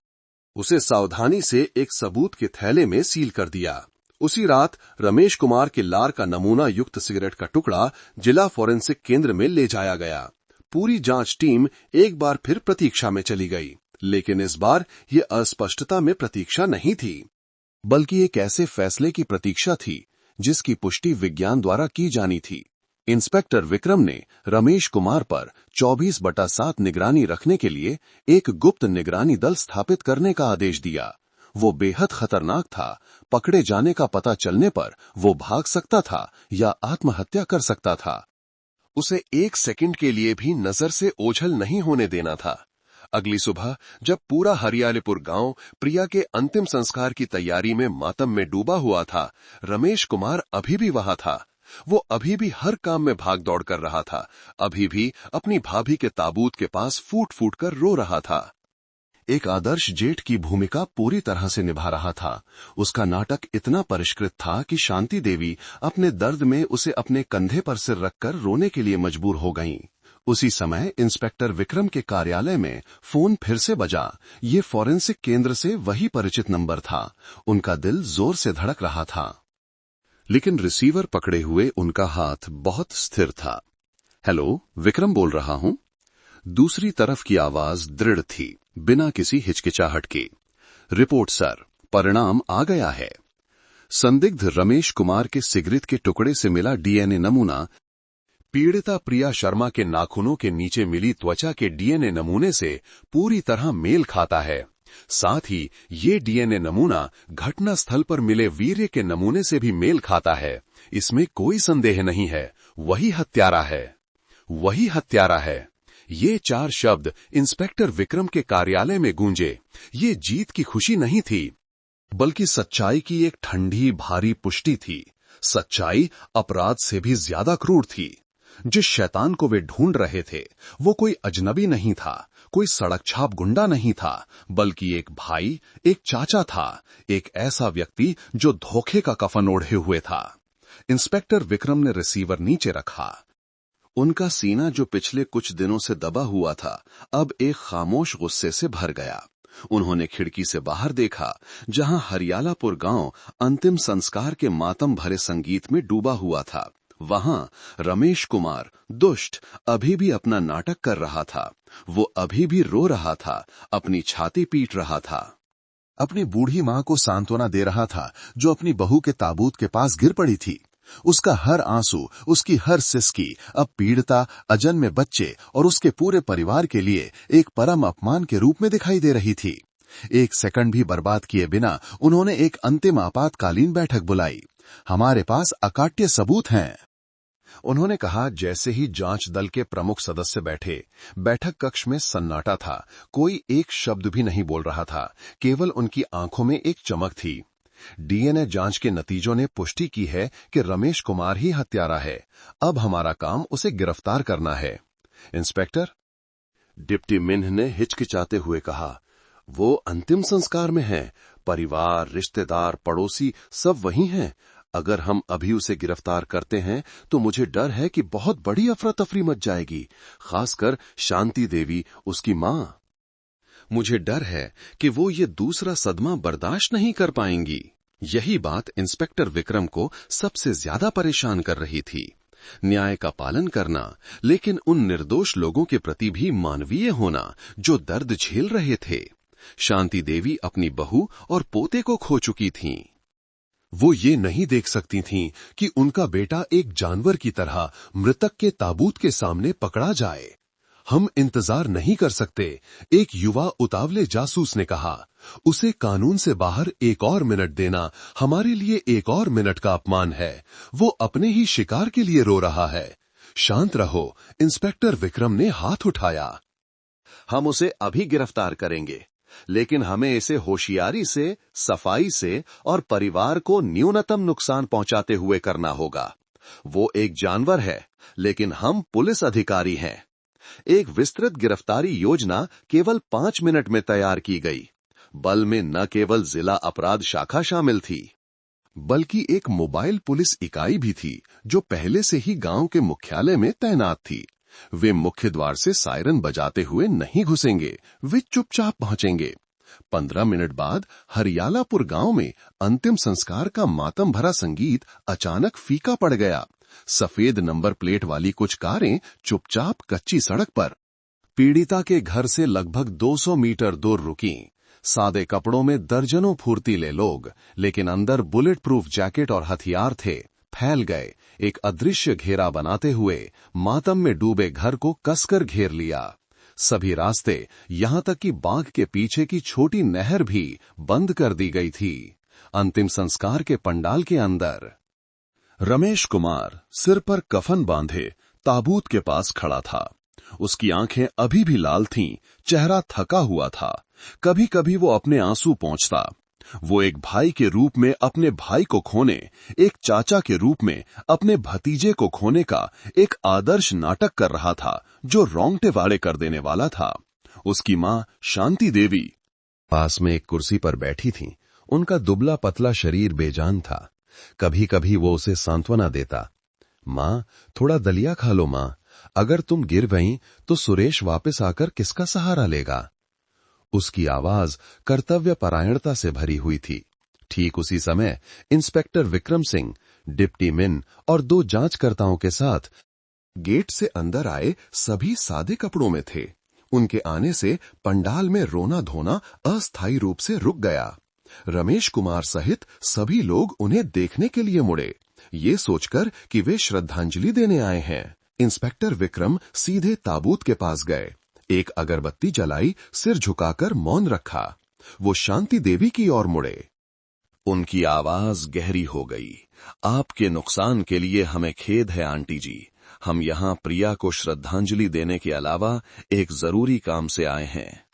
उसे सावधानी से एक सबूत के थैले में सील कर दिया उसी रात रमेश कुमार के लार का नमूना युक्त सिगरेट का टुकड़ा जिला फोरेंसिक केंद्र में ले जाया गया। पूरी जांच टीम एक बार फिर प्रतीक्षा में चली गई, लेकिन इस बार ये अस्पष्टता में प्रतीक्षा नहीं थी, बल्कि एक ऐसे फैसले की प्रतीक्षा थी जिसकी पुष्टि विज्ञान द्वारा की जानी थी। इंस्पेक्टर विक्रम ने रमेश कुमार पर 24/7 निगरानी रखने के लिए एक गुप्त निगरानी दल स्थापित करने का आदेश दिया। वो बेहद खतरनाक था। पकड़े जाने का पता चलने पर वो भाग सकता था या आत्महत्या कर सकता था। उसे एक सेकंड के लिए भी नजर से ओझल नहीं होने देना था। अगली सुबह जब पूरा हरियालीपुर गांव प्रिया के अंतिम संस्कार की तैयारी में मातम में डूबा हुआ था, रमेश कुमार अभी भी वहां था। वो अभी भी हर काम में भाग दौड़ कर रहा था, अभी भी अपनी भाभी के ताबूत के पास फूट फूट कर रो रहा था। एक आदर्श जेठ की भूमिका पूरी तरह से निभा रहा था। उसका नाटक इतना परिष्कृत था कि शांति देवी अपने दर्द में उसे अपने कंधे पर सिर रखकर रोने के लिए मजबूर हो गईं। उसी समय इंस्पेक्टर विक्रम के कार्यालय में फोन फिर से बजा। ये फोरेंसिक केंद्र से वही परिचित नंबर था। उनका दिल जोर से धड़क रहा था, लेकिन रिसीवर पकड़े हुए उनका हाथ बहुत स्थिर था। हेलो, विक्रम बोल रहा हूं। दूसरी तरफ की आवाज दृढ़ थी, बिना किसी हिचकिचाहट के। रिपोर्ट सर, परिणाम आ गया है। संदिग्ध रमेश कुमार के सिगरेट के टुकड़े से मिला डीएनए नमूना पीड़िता प्रिया शर्मा के नाखूनों के नीचे मिली त्वचा के डीएनए नमूने से पूरी तरह मेल खाता है। साथ ही ये डीएनए नमूना घटना स्थल पर मिले वीर्य के नमूने से भी मेल खाता है। इसमें कोई संदेह नहीं है, वही हत्यारा है, वही हत्यारा है। ये 4 शब्द इंस्पेक्टर विक्रम के कार्यालय में गूंजे। ये जीत की खुशी नहीं थी, बल्कि सच्चाई की एक ठंडी भारी पुष्टि थी। सच्चाई अपराध से भी ज्यादा क्रूर थी। जिस शैतान को वे ढूंढ रहे थे वो कोई अजनबी नहीं था, कोई सड़क छाप गुंडा नहीं था, बल्कि एक भाई, एक चाचा था, एक ऐसा व्यक्ति जो धोखे का कफन ओढ़े हुए था। इंस्पेक्टर विक्रम ने रिसीवर नीचे रखा। उनका सीना जो पिछले कुछ दिनों से दबा हुआ था, अब एक खामोश गुस्से से भर गया। उन्होंने खिड़की से बाहर देखा, जहां हरियालापुर गांव अंतिम संस्कार के मातम भरे संगीत में डूबा हुआ था। वहां रमेश कुमार, दुष्ट, अभी भी अपना नाटक कर रहा था। वो अभी भी रो रहा था, अपनी छाती पीट रहा था। अपनी बूढ़ी मां को सांत्वना दे रहा था, जो अपनी बहू के ताबूत के पास गिर पड़ी थी। उसका हर आंसू, उसकी हर सिसकी अब पीड़िता, अजन्मे बच्चे और उसके पूरे परिवार के लिए एक परम अपमान के रूप में दिखाई दे रही थी। एक सेकंड भी बर्बाद किए बिना उन्होंने एक अंतिम आपातकालीन बैठक बुलाई। हमारे पास अकाट्य सबूत हैं, उन्होंने कहा। जैसे ही जांच दल के प्रमुख सदस्य बैठे, बैठक कक्ष में सन्नाटा था। कोई एक शब्द भी नहीं बोल रहा था, केवल उनकी आंखों में एक चमक थी। डीएनए जांच के नतीजों ने पुष्टि की है कि रमेश कुमार ही हत्यारा है। अब हमारा काम उसे गिरफ्तार करना है। इंस्पेक्टर, डिप्टी मिन्ह ने हिचकिचाते हुए कहा, वो अंतिम संस्कार में है। परिवार, रिश्तेदार, पड़ोसी सब वहीं हैं। अगर हम अभी उसे गिरफ्तार करते हैं तो मुझे डर है कि बहुत बड़ी अफरा तफरी मच जाएगी, खासकर शांति देवी, उसकी मां। मुझे डर है कि वो ये दूसरा सदमा बर्दाश्त नहीं कर पाएंगी। यही बात इंस्पेक्टर विक्रम को सबसे ज्यादा परेशान कर रही थी। न्याय का पालन करना, लेकिन उन निर्दोष लोगों के प्रति भी मानवीय होना जो दर्द झेल रहे थे। शांति देवी अपनी बहू और पोते को खो चुकी थीं। वो ये नहीं देख सकती थीं कि उनका बेटा एक जानवर की तरह मृतक के ताबूत के सामने पकड़ा जाए। हम इंतजार नहीं कर सकते, एक युवा उतावले जासूस ने कहा। उसे कानून से बाहर एक और मिनट देना हमारे लिए एक और मिनट का अपमान है। वो अपने ही शिकार के लिए रो रहा है। शांत रहो, इंस्पेक्टर विक्रम ने हाथ उठाया। हम उसे अभी गिरफ्तार करेंगे, लेकिन हमें इसे होशियारी से, सफाई से और परिवार को न्यूनतम नुकसान पहुंचाते हुए करना होगा। वो एक जानवर है, लेकिन हम पुलिस अधिकारी हैं। एक विस्तृत गिरफ्तारी योजना केवल 5 मिनट में तैयार की गई। बल में न केवल जिला अपराध शाखा शामिल थी, बल्कि एक मोबाइल पुलिस इकाई भी थी जो पहले से ही गांव के मुख्यालय में तैनात थी। वे मुख्य द्वार से सायरन बजाते हुए नहीं घुसेंगे, वे चुपचाप पहुंचेंगे। 15 मिनट बाद हरियालापुर गांव में अंतिम संस्कार का मातम भरा संगीत अचानक फीका पड़ गया। सफेद नंबर प्लेट वाली कुछ कारें चुपचाप कच्ची सड़क पर पीड़िता के घर से लगभग 200 मीटर दूर रुकीं। सादे कपड़ों में दर्जनों फुर्तीले लोग, लेकिन अंदर बुलेट प्रूफ जैकेट और हथियार थे, फैल गए, एक अदृश्य घेरा बनाते हुए मातम में डूबे घर को कसकर घेर लिया। सभी रास्ते, यहां तक कि बाग के पीछे की छोटी नहर भी बंद कर दी गई थी। अंतिम संस्कार के पंडाल के अंदर रमेश कुमार सिर पर कफन बांधे ताबूत के पास खड़ा था। उसकी आंखें अभी भी लाल थीं, चेहरा थका हुआ था। कभी कभी वो अपने आंसू पोंछता। वो एक भाई के रूप में अपने भाई को खोने, एक चाचा के रूप में अपने भतीजे को खोने का एक आदर्श नाटक कर रहा था, जो रोंगटे वाले कर देने वाला था। उसकी मां शांति देवी पास में एक कुर्सी पर बैठी थी। उनका दुबला पतला शरीर बेजान था। कभी कभी वो उसे सांत्वना देता। मां, थोड़ा दलिया खा लो मां, अगर तुम गिर गई तो सुरेश वापस आकर किसका सहारा लेगा। उसकी आवाज कर्तव्य परायणता से भरी हुई थी। ठीक उसी समय इंस्पेक्टर विक्रम सिंह, डिप्टी मिन और 2 जांचकर्ताओं के साथ गेट से अंदर आए सभी सादे कपड़ों में थे। उनके आने से पंडाल में रोना धोना अस्थायी रूप से रुक गया। रमेश कुमार सहित सभी लोग उन्हें देखने के लिए मुड़े, ये सोचकर कि वे श्रद्धांजलि देने आए हैं। इंस्पेक्टर विक्रम सीधे ताबूत के पास गए, एक अगरबत्ती जलाई, सिर झुकाकर मौन रखा। वो शांति देवी की ओर मुड़े। उनकी आवाज गहरी हो गई। आपके नुकसान के लिए हमें खेद है आंटी जी। हम यहाँ प्रिया को श्रद्धांजलि देने के अलावा एक जरूरी काम से आए हैं।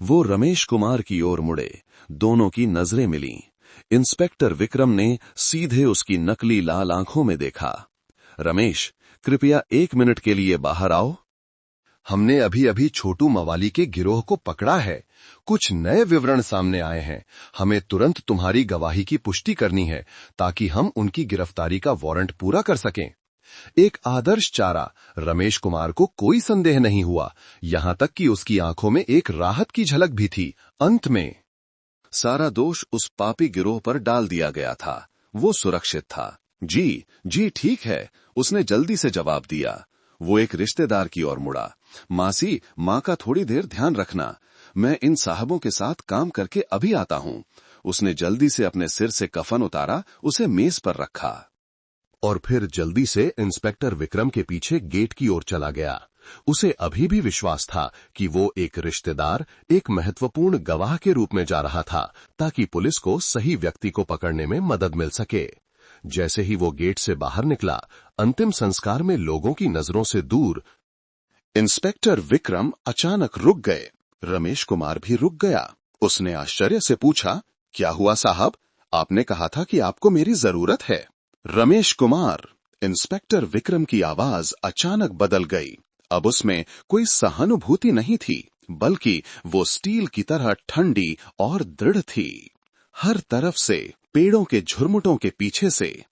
वो रमेश कुमार की ओर मुड़े। दोनों की नजरें मिलीं। इंस्पेक्टर विक्रम ने सीधे उसकी नकली लाल आंखों में देखा। रमेश, कृपया 1 मिनट के लिए बाहर आओ। हमने अभी अभी छोटू मवाली के गिरोह को पकड़ा है। कुछ नए विवरण सामने आए हैं। हमें तुरंत तुम्हारी गवाही की पुष्टि करनी है ताकि हम उनकी गिरफ्तारी का वारंट पूरा कर सकें। एक आदर्श चारा। रमेश कुमार को कोई संदेह नहीं हुआ, यहां तक कि उसकी आंखों में एक राहत की झलक भी थी। अंत में सारा दोष उस पापी गिरोह पर डाल दिया गया था। वो सुरक्षित था। जी ठीक है, उसने जल्दी से जवाब दिया। वो एक रिश्तेदार की ओर मुड़ा। मासी, माँ का थोड़ी देर ध्यान रखना, मैं इन साहबों के साथ काम करके अभी आता हूँ। उसने जल्दी से अपने सिर से कफन उतारा, उसे मेज पर रखा और फिर जल्दी से इंस्पेक्टर विक्रम के पीछे गेट की ओर चला गया। उसे अभी भी विश्वास था कि वो एक रिश्तेदार, एक महत्वपूर्ण गवाह के रूप में जा रहा था ताकि पुलिस को सही व्यक्ति को पकड़ने में मदद मिल सके। जैसे ही वो गेट से बाहर निकला, अंतिम संस्कार में लोगों की नजरों से दूर इंस्पेक्टर विक्रम अचानक रुक गए। रमेश कुमार भी रुक गया। उसने आश्चर्य से पूछा, क्या हुआ साहब? आपने कहा था कि आपको मेरी जरूरत है। रमेश कुमार। इंस्पेक्टर विक्रम की आवाज अचानक बदल गई। अब उसमें कोई सहानुभूति नहीं थी, बल्कि वो स्टील की तरह ठंडी और दृढ़ थी। हर तरफ से, पेड़ों के झुरमुटों के पीछे से,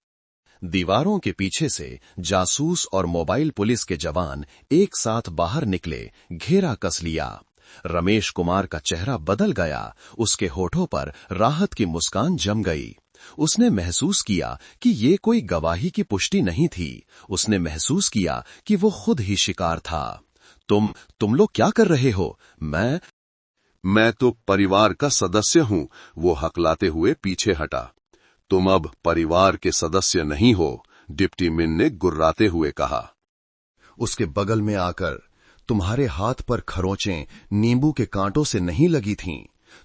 दीवारों के पीछे से जासूस और मोबाइल पुलिस के जवान एक साथ बाहर निकले, घेरा कस लिया। रमेश कुमार का चेहरा बदल गया। उसके होठों पर राहत की मुस्कान जम गई। उसने महसूस किया कि ये कोई गवाही की पुष्टि नहीं थी। उसने महसूस किया कि वो खुद ही शिकार था। तुम लोग क्या कर रहे हो? मैं तो परिवार का सदस्य हूं, वो हकलाते हुए पीछे हटा। तुम अब परिवार के सदस्य नहीं हो, डिप्टी मिन ने गुर्राते हुए कहा। उसके बगल में आकर, तुम्हारे हाथ पर खरोंचें नींबू के कांटों से नहीं लगी थीं।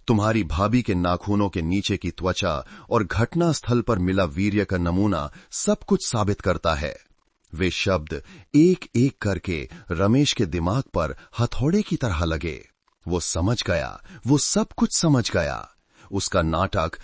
तुम्हारी भाभी के नाखूनों के नीचे की त्वचा और घटना स्थल पर मिला वीर्य का नमूना सब कुछ साबित करता है। वे शब्द एक एक करके रमेश के दिमाग पर हथौड़े की तरह लगे। वो समझ गया, वो सब कुछ समझ गया। उसका नाटक,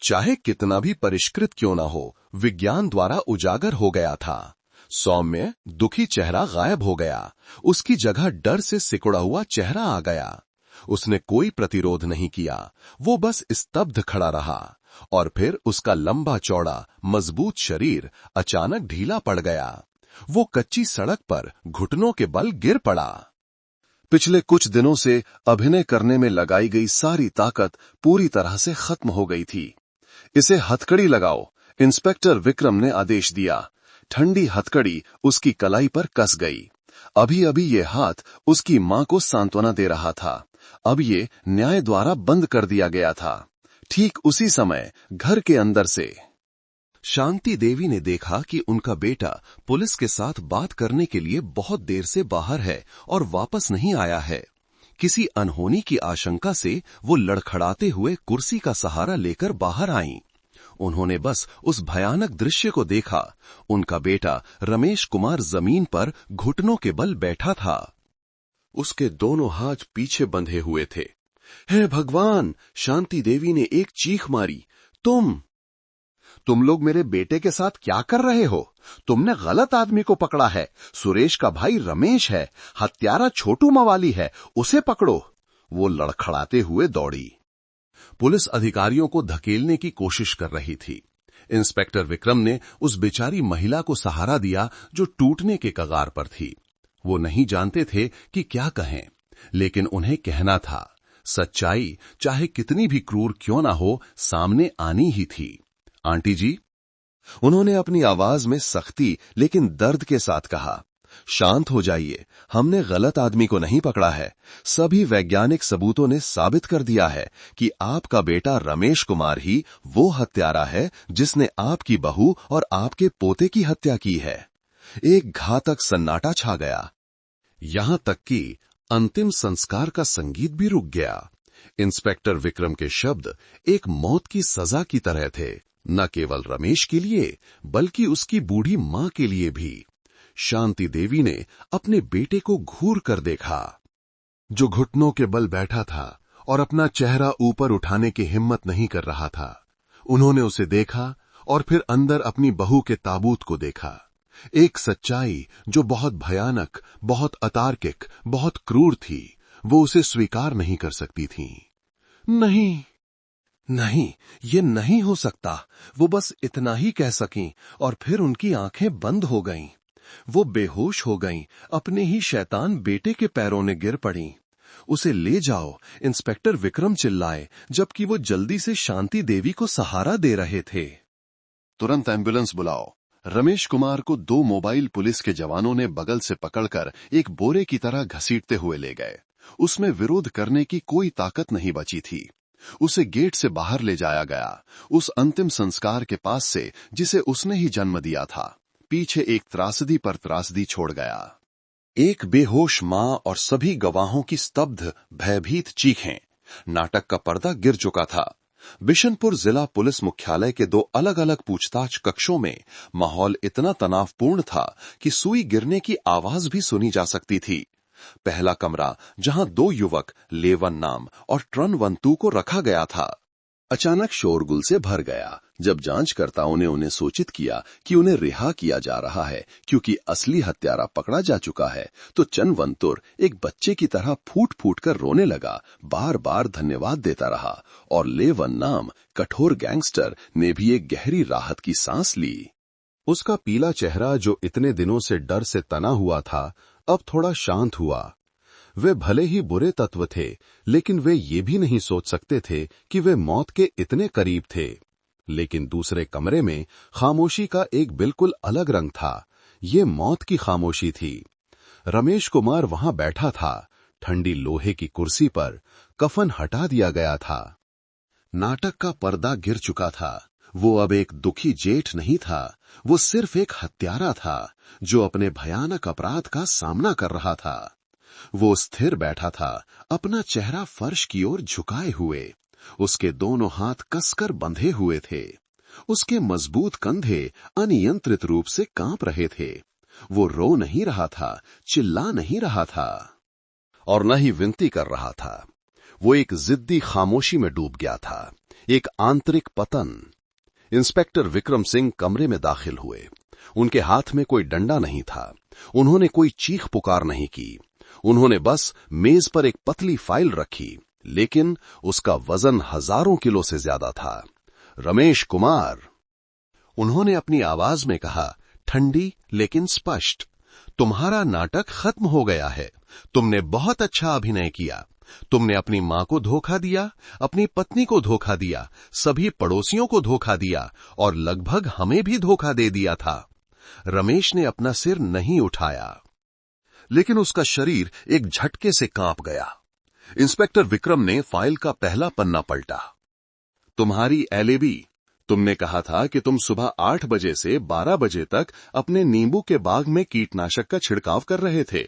चाहे कितना भी परिष्कृत क्यों ना हो, विज्ञान द्वारा उजागर हो गया था। सौम्य, दुखी चेहरा गायब हो गया। उसकी जगह डर से सिकुड़ा हुआ चेहरा आ गया। उसने कोई प्रतिरोध नहीं किया। वो बस स्तब्ध खड़ा रहा। और फिर उसका लंबा चौड़ा मजबूत शरीर अचानक ढीला पड़ गया। वो कच्ची सड़क पर घुटनों के बल गिर पड़ा। पिछले कुछ दिनों से अभिनय करने में लगाई गई सारी ताकत पूरी तरह से खत्म हो गई थी। इसे हथकड़ी लगाओ, इंस्पेक्टर विक्रम ने आदेश दिया। ठंडी हथकड़ी उसकी कलाई पर कस गई। अभी अभी ये हाथ उसकी मां को सांत्वना दे रहा था। अब ये न्याय द्वारा बंद कर दिया गया था। ठीक उसी समय घर के अंदर से शांति देवी ने देखा कि उनका बेटा पुलिस के साथ बात करने के लिए बहुत देर से बाहर है और वापस नहीं आया है। किसी अनहोनी की आशंका से वो लड़खड़ाते हुए कुर्सी का सहारा लेकर बाहर आईं। उन्होंने बस उस भयानक दृश्य को देखा। उनका बेटा रमेश कुमार जमीन पर घुटनों के बल बैठा था। उसके दोनों हाथ पीछे बंधे हुए थे। हे भगवान! शांति देवी ने एक चीख मारी। तुम लोग मेरे बेटे के साथ क्या कर रहे हो? तुमने गलत आदमी को पकड़ा है। सुरेश का भाई रमेश है, हत्यारा छोटू मवाली है, उसे पकड़ो। वो लड़खड़ाते हुए दौड़ी। पुलिस अधिकारियों को धकेलने की कोशिश कर रही थी। इंस्पेक्टर विक्रम ने उस बेचारी महिला को सहारा दिया जो टूटने के कगार पर थी। वो नहीं जानते थे कि क्या कहें, लेकिन उन्हें कहना था। सच्चाई चाहे कितनी भी क्रूर क्यों ना हो, सामने आनी ही थी। आंटी जी, उन्होंने अपनी आवाज में सख्ती लेकिन दर्द के साथ कहा, शांत हो जाइए। हमने गलत आदमी को नहीं पकड़ा है। सभी वैज्ञानिक सबूतों ने साबित कर दिया है कि आपका बेटा रमेश कुमार ही वो हत्यारा है जिसने आपकी बहू और आपके पोते की हत्या की है। एक घातक सन्नाटा छा गया। यहां तक कि अंतिम संस्कार का संगीत भी रुक गया। इंस्पेक्टर विक्रम के शब्द एक मौत की सजा की तरह थे, न केवल रमेश के लिए बल्कि उसकी बूढ़ी मां के लिए भी। शांति देवी ने अपने बेटे को घूर कर देखा, जो घुटनों के बल बैठा था और अपना चेहरा ऊपर उठाने की हिम्मत नहीं कर रहा था। उन्होंने उसे देखा और फिर अंदर अपनी बहू के ताबूत को देखा। एक सच्चाई जो बहुत भयानक, बहुत अतार्किक, बहुत क्रूर थी। वो उसे स्वीकार नहीं कर सकती थी। नहीं, ये नहीं हो सकता। वो बस इतना ही कह सकीं और फिर उनकी आंखें बंद हो गईं। वो बेहोश हो गईं। अपने ही शैतान बेटे के पैरों ने गिर पड़ीं। उसे ले जाओ, इंस्पेक्टर विक्रम चिल्लाए, जबकि वो जल्दी से शांति देवी को सहारा दे रहे थे। तुरंत एम्बुलेंस बुलाओ। रमेश कुमार को 2 मोबाइल पुलिस के जवानों ने बगल से पकड़कर एक बोरे की तरह घसीटते हुए ले गए। उसमें विरोध करने की कोई ताकत नहीं बची थी। उसे गेट से बाहर ले जाया गया, उस अंतिम संस्कार के पास से जिसे उसने ही जन्म दिया था। पीछे एक त्रासदी पर त्रासदी छोड़ गया। एक बेहोश मां और सभी गवाहों की स्तब्ध, भयभीत चीखें। नाटक का पर्दा गिर चुका था। बिशनपुर जिला पुलिस मुख्यालय के 2 अलग अलग पूछताछ कक्षों में माहौल इतना तनावपूर्ण था कि सुई गिरने की आवाज भी सुनी जा सकती थी। पहला कमरा, जहां 2 युवक लेवन नाम और ट्रनवंतु को रखा गया था, अचानक शोरगुल से भर गया जब जांचकर्ताओं ने उन्हें सूचित किया कि उन्हें रिहा किया जा रहा है क्योंकि असली हत्यारा पकड़ा जा चुका है। तो चनवंतुर एक बच्चे की तरह फूट फूट कर रोने लगा, बार बार धन्यवाद देता रहा और लेवन नाम कठोर गैंगस्टर ने भी एक गहरी राहत की सांस ली। उसका पीला चेहरा जो इतने दिनों से डर से तना हुआ था, अब थोड़ा शांत हुआ। वे भले ही बुरे तत्व थे, लेकिन वे ये भी नहीं सोच सकते थे कि वे मौत के इतने करीब थे। लेकिन दूसरे कमरे में खामोशी का एक बिल्कुल अलग रंग था। ये मौत की खामोशी थी। रमेश कुमार वहां बैठा था, ठंडी लोहे की कुर्सी पर। कफन हटा दिया गया था। नाटक का पर्दा गिर चुका था। वो अब एक दुखी जेठ नहीं था, वो सिर्फ एक हत्यारा था जो अपने भयानक अपराध का सामना कर रहा था। वो स्थिर बैठा था, अपना चेहरा फर्श की ओर झुकाए हुए। उसके दोनों हाथ कसकर बंधे हुए थे। उसके मजबूत कंधे अनियंत्रित रूप से कांप रहे थे। वो रो नहीं रहा था, चिल्ला नहीं रहा था और न ही विनती कर रहा था। वो एक जिद्दी खामोशी में डूब गया था, एक आंतरिक पतन। इंस्पेक्टर विक्रम सिंह कमरे में दाखिल हुए। उनके हाथ में कोई डंडा नहीं था। उन्होंने कोई चीख पुकार नहीं की। उन्होंने बस मेज पर एक पतली फाइल रखी, लेकिन उसका वजन हजारों किलो से ज्यादा था। रमेश कुमार, उन्होंने अपनी आवाज में कहा, ठंडी लेकिन स्पष्ट, तुम्हारा नाटक खत्म हो गया है। तुमने बहुत अच्छा अभिनय किया। तुमने अपनी मां को धोखा दिया, अपनी पत्नी को धोखा दिया, सभी पड़ोसियों को धोखा दिया और लगभग हमें भी धोखा दे दिया था। रमेश ने अपना सिर नहीं उठाया, लेकिन उसका शरीर एक झटके से कांप गया। इंस्पेक्टर विक्रम ने फाइल का पहला पन्ना पलटा। तुम्हारी एलएबी, तुमने कहा था कि तुम सुबह 8 बजे से 12 बजे तक अपने नींबू के बाग में कीटनाशक का छिड़काव कर रहे थे,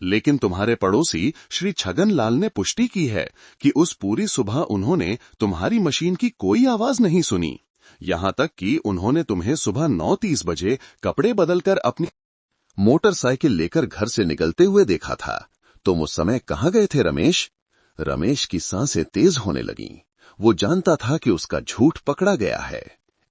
लेकिन तुम्हारे पड़ोसी श्री छगन लाल ने पुष्टि की है कि उस पूरी सुबह उन्होंने तुम्हारी मशीन की कोई आवाज नहीं सुनी। यहां तक कि उन्होंने तुम्हें सुबह 9:30 बजे कपड़े बदलकर अपनी मोटरसाइकिल लेकर घर से निकलते हुए देखा था। तुम उस समय कहां गए थे रमेश? रमेश की सांसें तेज होने लगीं। वो जानता था कि उसका झूठ पकड़ा गया है।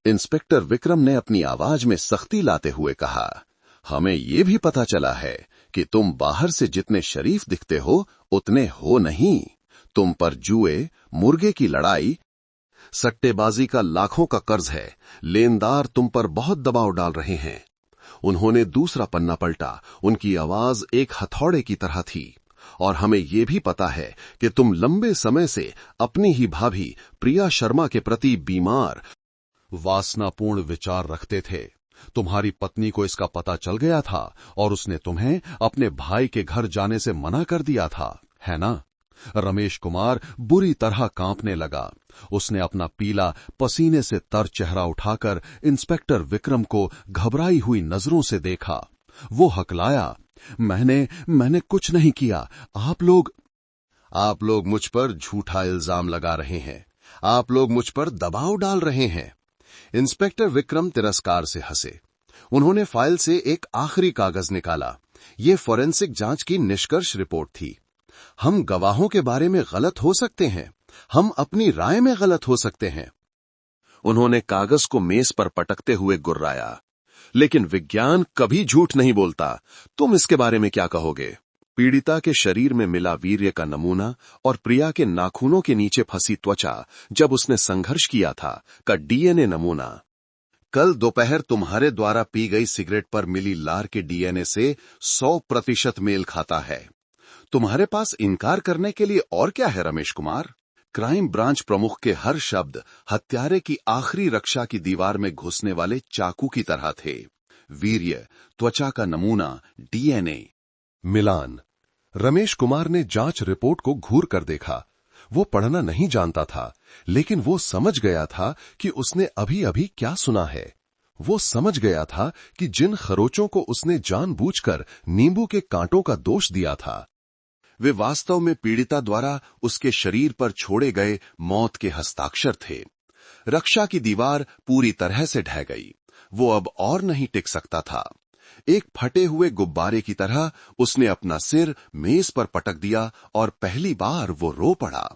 इंस्पेक्टर विक्रम ने अपनी आवाज में सख्ती लाते हुए कहा, हमें यह भी पता चला है कि तुम बाहर से जितने शरीफ दिखते हो उतने हो नहीं। तुम पर जुए, मुर्गे की लड़ाई, सट्टेबाजी का लाखों का कर्ज है। लेनदार तुम पर बहुत दबाव डाल रहे हैं। उन्होंने दूसरा पन्ना पलटा। उनकी आवाज एक हथौड़े की तरह थी। और हमें यह भी पता है कि तुम लंबे समय से अपनी ही भाभी प्रिया शर्मा के प्रति बीमार, वासनापूर्ण विचार रखते थे। तुम्हारी पत्नी को इसका पता चल गया था और उसने तुम्हें अपने भाई के घर जाने से मना कर दिया था, है ना? रमेश कुमार बुरी तरह कांपने लगा। उसने अपना पीला, पसीने से तर चेहरा उठाकर इंस्पेक्टर विक्रम को घबराई हुई नजरों से देखा। वो हकलाया, मैंने कुछ नहीं किया। आप लोग मुझ पर झूठा इल्जाम लगा रहे हैं। आप लोग मुझ पर दबाव डाल रहे हैं। इंस्पेक्टर विक्रम तिरस्कार से हंसे। उन्होंने फाइल से एक आखिरी कागज निकाला। ये फोरेंसिक जांच की निष्कर्ष रिपोर्ट थी। हम गवाहों के बारे में गलत हो सकते हैं, हम अपनी राय में गलत हो सकते हैं। उन्होंने कागज को मेज पर पटकते हुए गुर्राया, लेकिन विज्ञान कभी झूठ नहीं बोलता। तुम इसके बारे में क्या कहोगे? पीड़िता के शरीर में मिला वीर्य का नमूना और प्रिया के नाखूनों के नीचे फंसी त्वचा जब उसने संघर्ष किया था का डीएनए नमूना, कल दोपहर तुम्हारे द्वारा पी गई सिगरेट पर मिली लार के डीएनए से 100% मेल खाता है। तुम्हारे पास इनकार करने के लिए और क्या है रमेश कुमार? क्राइम ब्रांच प्रमुख के हर शब्द हत्यारे की आखिरी रक्षा की दीवार में घुसने वाले चाकू की तरह थे। वीर्य, त्वचा का नमूना, डीएनए, मिलान। रमेश कुमार ने जांच रिपोर्ट को घूर कर देखा। वो पढ़ना नहीं जानता था, लेकिन वो समझ गया था कि उसने अभी अभी क्या सुना है। वो समझ गया था कि जिन खरोचों को उसने जानबूझकर नींबू के कांटों का दोष दिया था, वे वास्तव में पीड़िता द्वारा उसके शरीर पर छोड़े गए मौत के हस्ताक्षर थे। रक्षा की दीवार पूरी तरह से ढह गई। वो अब और नहीं टिक सकता था। एक फटे हुए गुब्बारे की तरह उसने अपना सिर मेज पर पटक दिया और पहली बार वो रो पड़ा।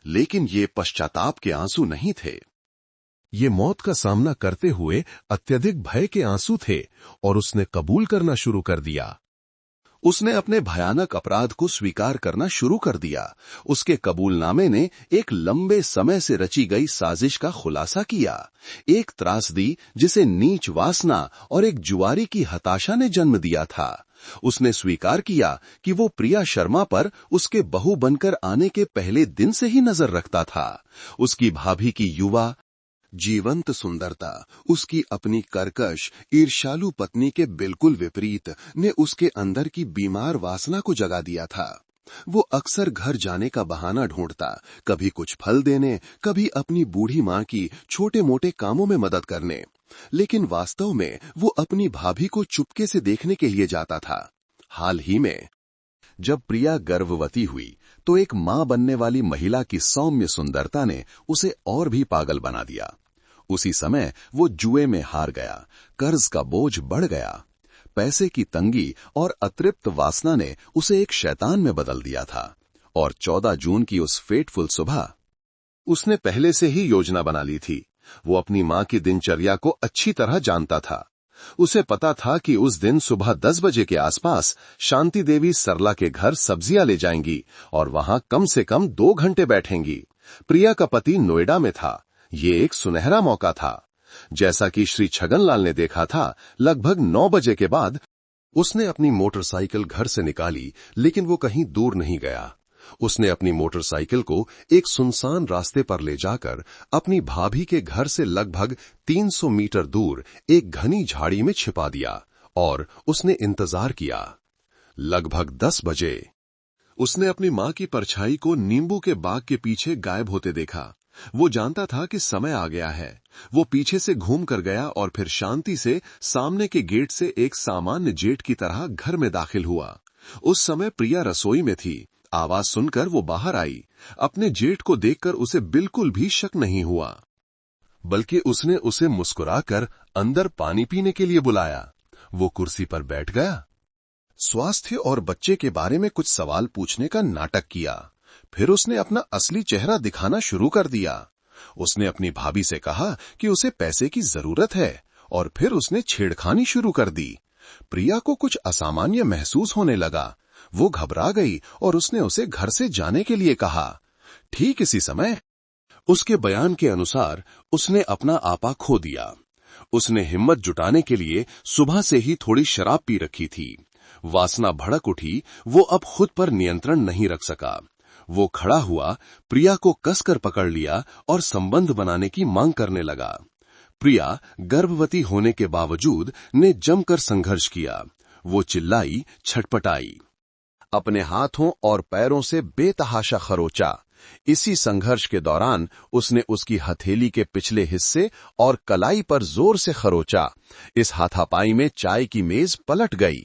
लेकिन ये पश्चाताप के आंसू नहीं थे। ये मौत का सामना करते हुए अत्यधिक भय के आंसू थे और उसने कबूल करना शुरू कर दिया। उसने अपने भयानक अपराध को स्वीकार करना शुरू कर दिया। उसके कबूलनामे ने एक लंबे समय से रची गई साजिश का खुलासा किया। एक त्रासदी जिसे नीच वासना और एक जुआरी की हताशा ने जन्म दिया था। उसने स्वीकार किया कि वो प्रिया शर्मा पर उसके बहू बनकर आने के पहले दिन से ही नजर रखता था। उसकी भाभी की युवा, जीवंत सुंदरता उसकी अपनी कर्कश, ईर्ष्यालु पत्नी के बिल्कुल विपरीत ने उसके अंदर की बीमार वासना को जगा दिया था। वो अक्सर घर जाने का बहाना ढूंढता, कभी कुछ फल देने, कभी अपनी बूढ़ी मां की छोटे मोटे कामों में मदद करने, लेकिन वास्तव में वो अपनी भाभी को चुपके से देखने के लिए जाता था। हाल ही में जब प्रिया गर्भवती हुई तो एक मां बनने वाली महिला की सौम्य सुंदरता ने उसे और भी पागल बना दिया। उसी समय वो जुए में हार गया, कर्ज का बोझ बढ़ गया, पैसे की तंगी और अतृप्त वासना ने उसे एक शैतान में बदल दिया था। और 14 जून की उस फेटफुल सुबह उसने पहले से ही योजना बना ली थी। वो अपनी मां की दिनचर्या को अच्छी तरह जानता था। उसे पता था कि उस दिन सुबह 10 बजे के आसपास शांति देवी सरला के घर सब्जियां ले जाएंगी और वहां कम से कम 2 घंटे बैठेंगी। प्रिया का पति नोएडा में था। ये एक सुनहरा मौका था। जैसा कि श्री छगनलाल ने देखा था, लगभग 9 बजे के बाद उसने अपनी मोटरसाइकिल घर से निकाली, लेकिन वो कहीं दूर नहीं गया। उसने अपनी मोटरसाइकिल को एक सुनसान रास्ते पर ले जाकर अपनी भाभी के घर से लगभग 300 मीटर दूर एक घनी झाड़ी में छिपा दिया और उसने इंतजार किया। लगभग 10 बजे उसने अपनी मां की परछाई को नींबू के बाग के पीछे गायब होते देखा। वो जानता था कि समय आ गया है। वो पीछे से घूम कर गया और फिर शांति से सामने के गेट से एक सामान्य जेठ की तरह घर में दाखिल हुआ। उस समय प्रिया रसोई में थी। आवाज सुनकर वो बाहर आई। अपने जेठ को देखकर उसे बिल्कुल भी शक नहीं हुआ, बल्कि उसने उसे मुस्कुराकर अंदर पानी पीने के लिए बुलाया। वो कुर्सी पर बैठ गया, स्वास्थ्य और बच्चे के बारे में कुछ सवाल पूछने का नाटक किया। फिर उसने अपना असली चेहरा दिखाना शुरू कर दिया। उसने अपनी भाभी से कहा कि उसे पैसे की जरूरत है और फिर उसने छेड़खानी शुरू कर दी। प्रिया को कुछ असामान्य महसूस होने लगा। वो घबरा गई और उसने उसे घर से जाने के लिए कहा। ठीक इसी समय उसके बयान के अनुसार उसने अपना आपा खो दिया। उसने हिम्मत जुटाने के लिए सुबह से ही थोड़ी शराब पी रखी थी। वासना भड़क उठी। वो अब खुद पर नियंत्रण नहीं रख सका। वो खड़ा हुआ, प्रिया को कसकर पकड़ लिया और संबंध बनाने की मांग करने लगा। प्रिया गर्भवती होने के बावजूद ने जमकर संघर्ष किया। वो चिल्लाई, छटपटाई, अपने हाथों और पैरों से बेतहाशा खरोचा। इसी संघर्ष के दौरान उसने उसकी हथेली के पिछले हिस्से और कलाई पर जोर से खरोचा। इस हाथापाई में चाय की मेज पलट गई।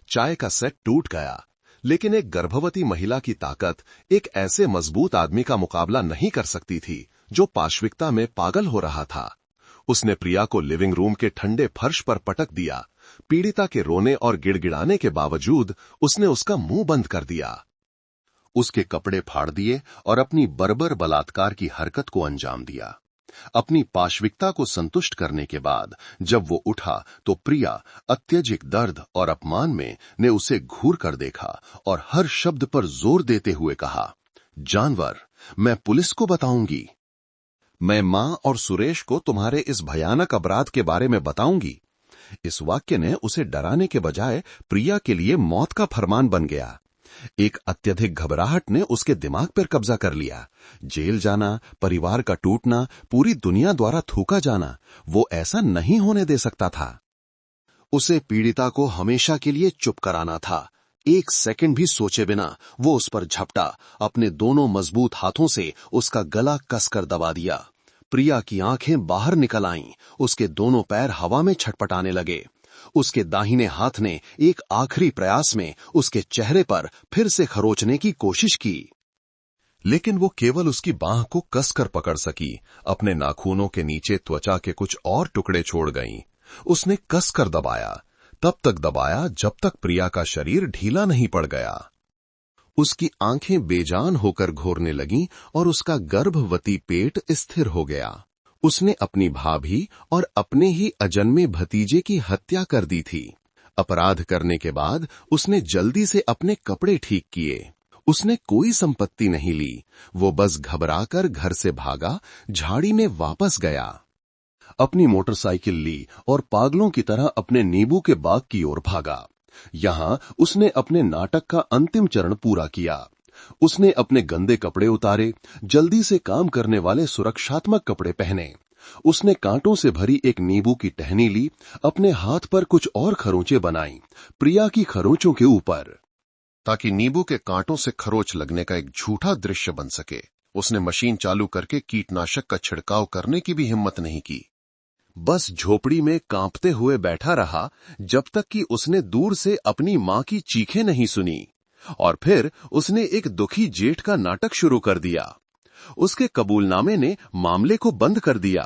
चाय का सेट टूट गया, लेकिन एक गर्भवती महिला की ताकत एक ऐसे मजबूत आदमी का मुकाबला नहीं कर सकती थी जो पाश्विकता में पागल हो रहा था। उसने प्रिया को लिविंग रूम के ठंडे फर्श पर पटक दिया। पीड़िता के रोने और गिड़गिड़ाने के बावजूद उसने उसका मुंह बंद कर दिया। उसके कपड़े फाड़ दिए और अपनी बर्बर बलात्कार की हरकत को अंजाम दिया। अपनी पाश्विकता को संतुष्ट करने के बाद जब वो उठा तो प्रिया अत्यधिक दर्द और अपमान में ने उसे घूर कर देखा और हर शब्द पर जोर देते हुए कहा, जानवर, मैं पुलिस को बताऊंगी। मैं मां और सुरेश को तुम्हारे इस भयानक अपराध के बारे में बताऊंगी। इस वाक्य ने उसे डराने के बजाय प्रिया के लिए मौत का फरमान बन गया। एक अत्यधिक घबराहट ने उसके दिमाग पर कब्जा कर लिया। जेल जाना, परिवार का टूटना, पूरी दुनिया द्वारा थूका जाना, वो ऐसा नहीं होने दे सकता था। उसे पीड़िता को हमेशा के लिए चुप कराना था। एक सेकंड भी सोचे बिना वो उस पर झपटा। अपने दोनों मजबूत हाथों से उसका गला कसकर दबा दिया। प्रिया की आंखें बाहर निकल आईं। उसके दोनों पैर हवा में छटपटाने लगे। उसके दाहिने हाथ ने एक आखिरी प्रयास में उसके चेहरे पर फिर से खरोचने की कोशिश की, लेकिन वो केवल उसकी बांह को कसकर पकड़ सकी। अपने नाखूनों के नीचे त्वचा के कुछ और टुकड़े छोड़ गईं। उसने कसकर दबाया, तब तक दबाया जब तक प्रिया का शरीर ढीला नहीं पड़ गया। उसकी आंखें बेजान होकर घोरने लगीं और उसका गर्भवती पेट स्थिर हो गया। उसने अपनी भाभी और अपने ही अजन्मे भतीजे की हत्या कर दी थी। अपराध करने के बाद उसने जल्दी से अपने कपड़े ठीक किए। उसने कोई संपत्ति नहीं ली। वो बस घबराकर घर से भागा, झाड़ी में वापस गया, अपनी मोटरसाइकिल ली और पागलों की तरह अपने नींबू के बाग की ओर भागा। यहां उसने अपने नाटक का अंतिम चरण पूरा किया। उसने अपने गंदे कपड़े उतारे, जल्दी से काम करने वाले सुरक्षात्मक कपड़े पहने। उसने कांटों से भरी एक नींबू की टहनी ली, अपने हाथ पर कुछ और खरोंचे बनाई, प्रिया की खरोंचों के ऊपर, ताकि नींबू के कांटों से खरोच लगने का एक झूठा दृश्य बन सके। उसने मशीन चालू करके कीटनाशक का छिड़काव करने की भी हिम्मत नहीं की। बस झोपड़ी में कांपते हुए बैठा रहा जब तक कि उसने दूर से अपनी मां की चीखें नहीं सुनी। और फिर उसने एक दुखी जेठ का नाटक शुरू कर दिया। उसके कबूलनामे ने मामले को बंद कर दिया।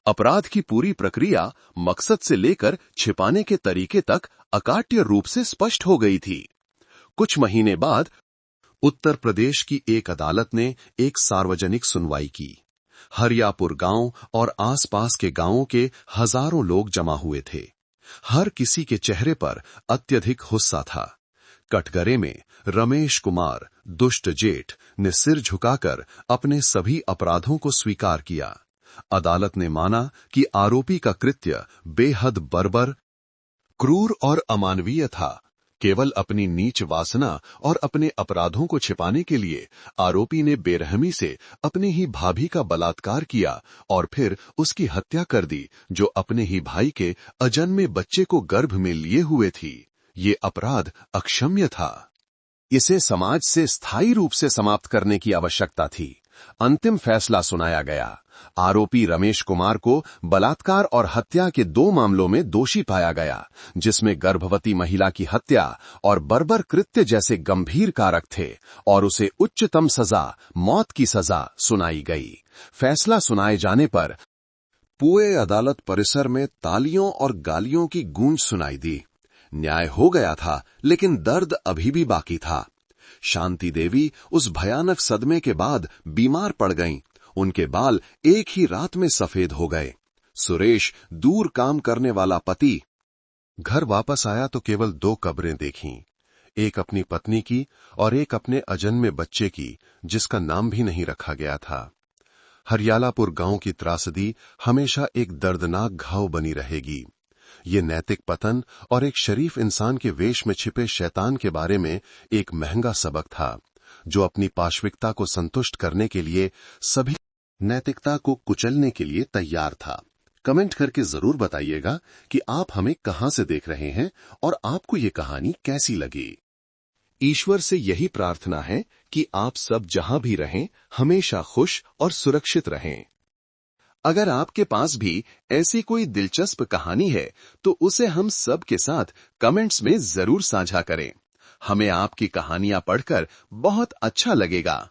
अपराध की पूरी प्रक्रिया मकसद से लेकर छिपाने के तरीके तक अकाट्य रूप से स्पष्ट हो गई थी। कुछ महीने बाद उत्तर प्रदेश की एक अदालत ने एक सार्वजनिक सुनवाई की। हरियापुर गांव और आसपास के गांवों के हजारों लोग जमा हुए थे। हर किसी के चेहरे पर अत्यधिक गुस्सा था। कटघरे में रमेश कुमार, दुष्ट जेठ, ने सिर झुकाकर अपने सभी अपराधों को स्वीकार किया। अदालत ने माना कि आरोपी का कृत्य बेहद बर्बर, क्रूर और अमानवीय था। केवल अपनी नीच वासना और अपने अपराधों को छिपाने के लिए आरोपी ने बेरहमी से अपनी ही भाभी का बलात्कार किया और फिर उसकी हत्या कर दी, जो अपने ही भाई के अजन्मे बच्चे को गर्भ में लिए हुए थी। ये अपराध अक्षम्य था। इसे समाज से स्थायी रूप से समाप्त करने की आवश्यकता थी। अंतिम फैसला सुनाया गया। आरोपी रमेश कुमार को बलात्कार और हत्या के 2 मामलों में दोषी पाया गया, जिसमें गर्भवती महिला की हत्या और बर्बर कृत्य जैसे गंभीर कारक थे, और उसे उच्चतम सजा, मौत की सजा सुनाई गई। फैसला सुनाए जाने पर पूरे अदालत परिसर में तालियों और गालियों की गूंज सुनाई दी। न्याय हो गया था, लेकिन दर्द अभी भी बाकी था। शांति देवी उस भयानक सदमे के बाद बीमार पड़ गईं। उनके बाल एक ही रात में सफेद हो गए। सुरेश, दूर काम करने वाला पति, घर वापस आया तो केवल 2 कब्रें देखीं, एक अपनी पत्नी की और एक अपने अजन्मे बच्चे की, जिसका नाम भी नहीं रखा गया था। हरियालापुर गांव की त्रासदी हमेशा एक दर्दनाक घाव बनी रहेगी। ये नैतिक पतन और एक शरीफ इंसान के वेश में छिपे शैतान के बारे में एक महंगा सबक था, जो अपनी पाशविकता को संतुष्ट करने के लिए सभी नैतिकता को कुचलने के लिए तैयार था। कमेंट करके जरूर बताइएगा कि आप हमें कहां से देख रहे हैं और आपको ये कहानी कैसी लगी। ईश्वर से यही प्रार्थना है कि आप सब जहां भी रहें, हमेशा खुश और सुरक्षित रहें। अगर आपके पास भी ऐसी कोई दिलचस्प कहानी है तो उसे हम सब के साथ कमेंट्स में जरूर साझा करें। हमें आपकी कहानियां पढ़कर बहुत अच्छा लगेगा।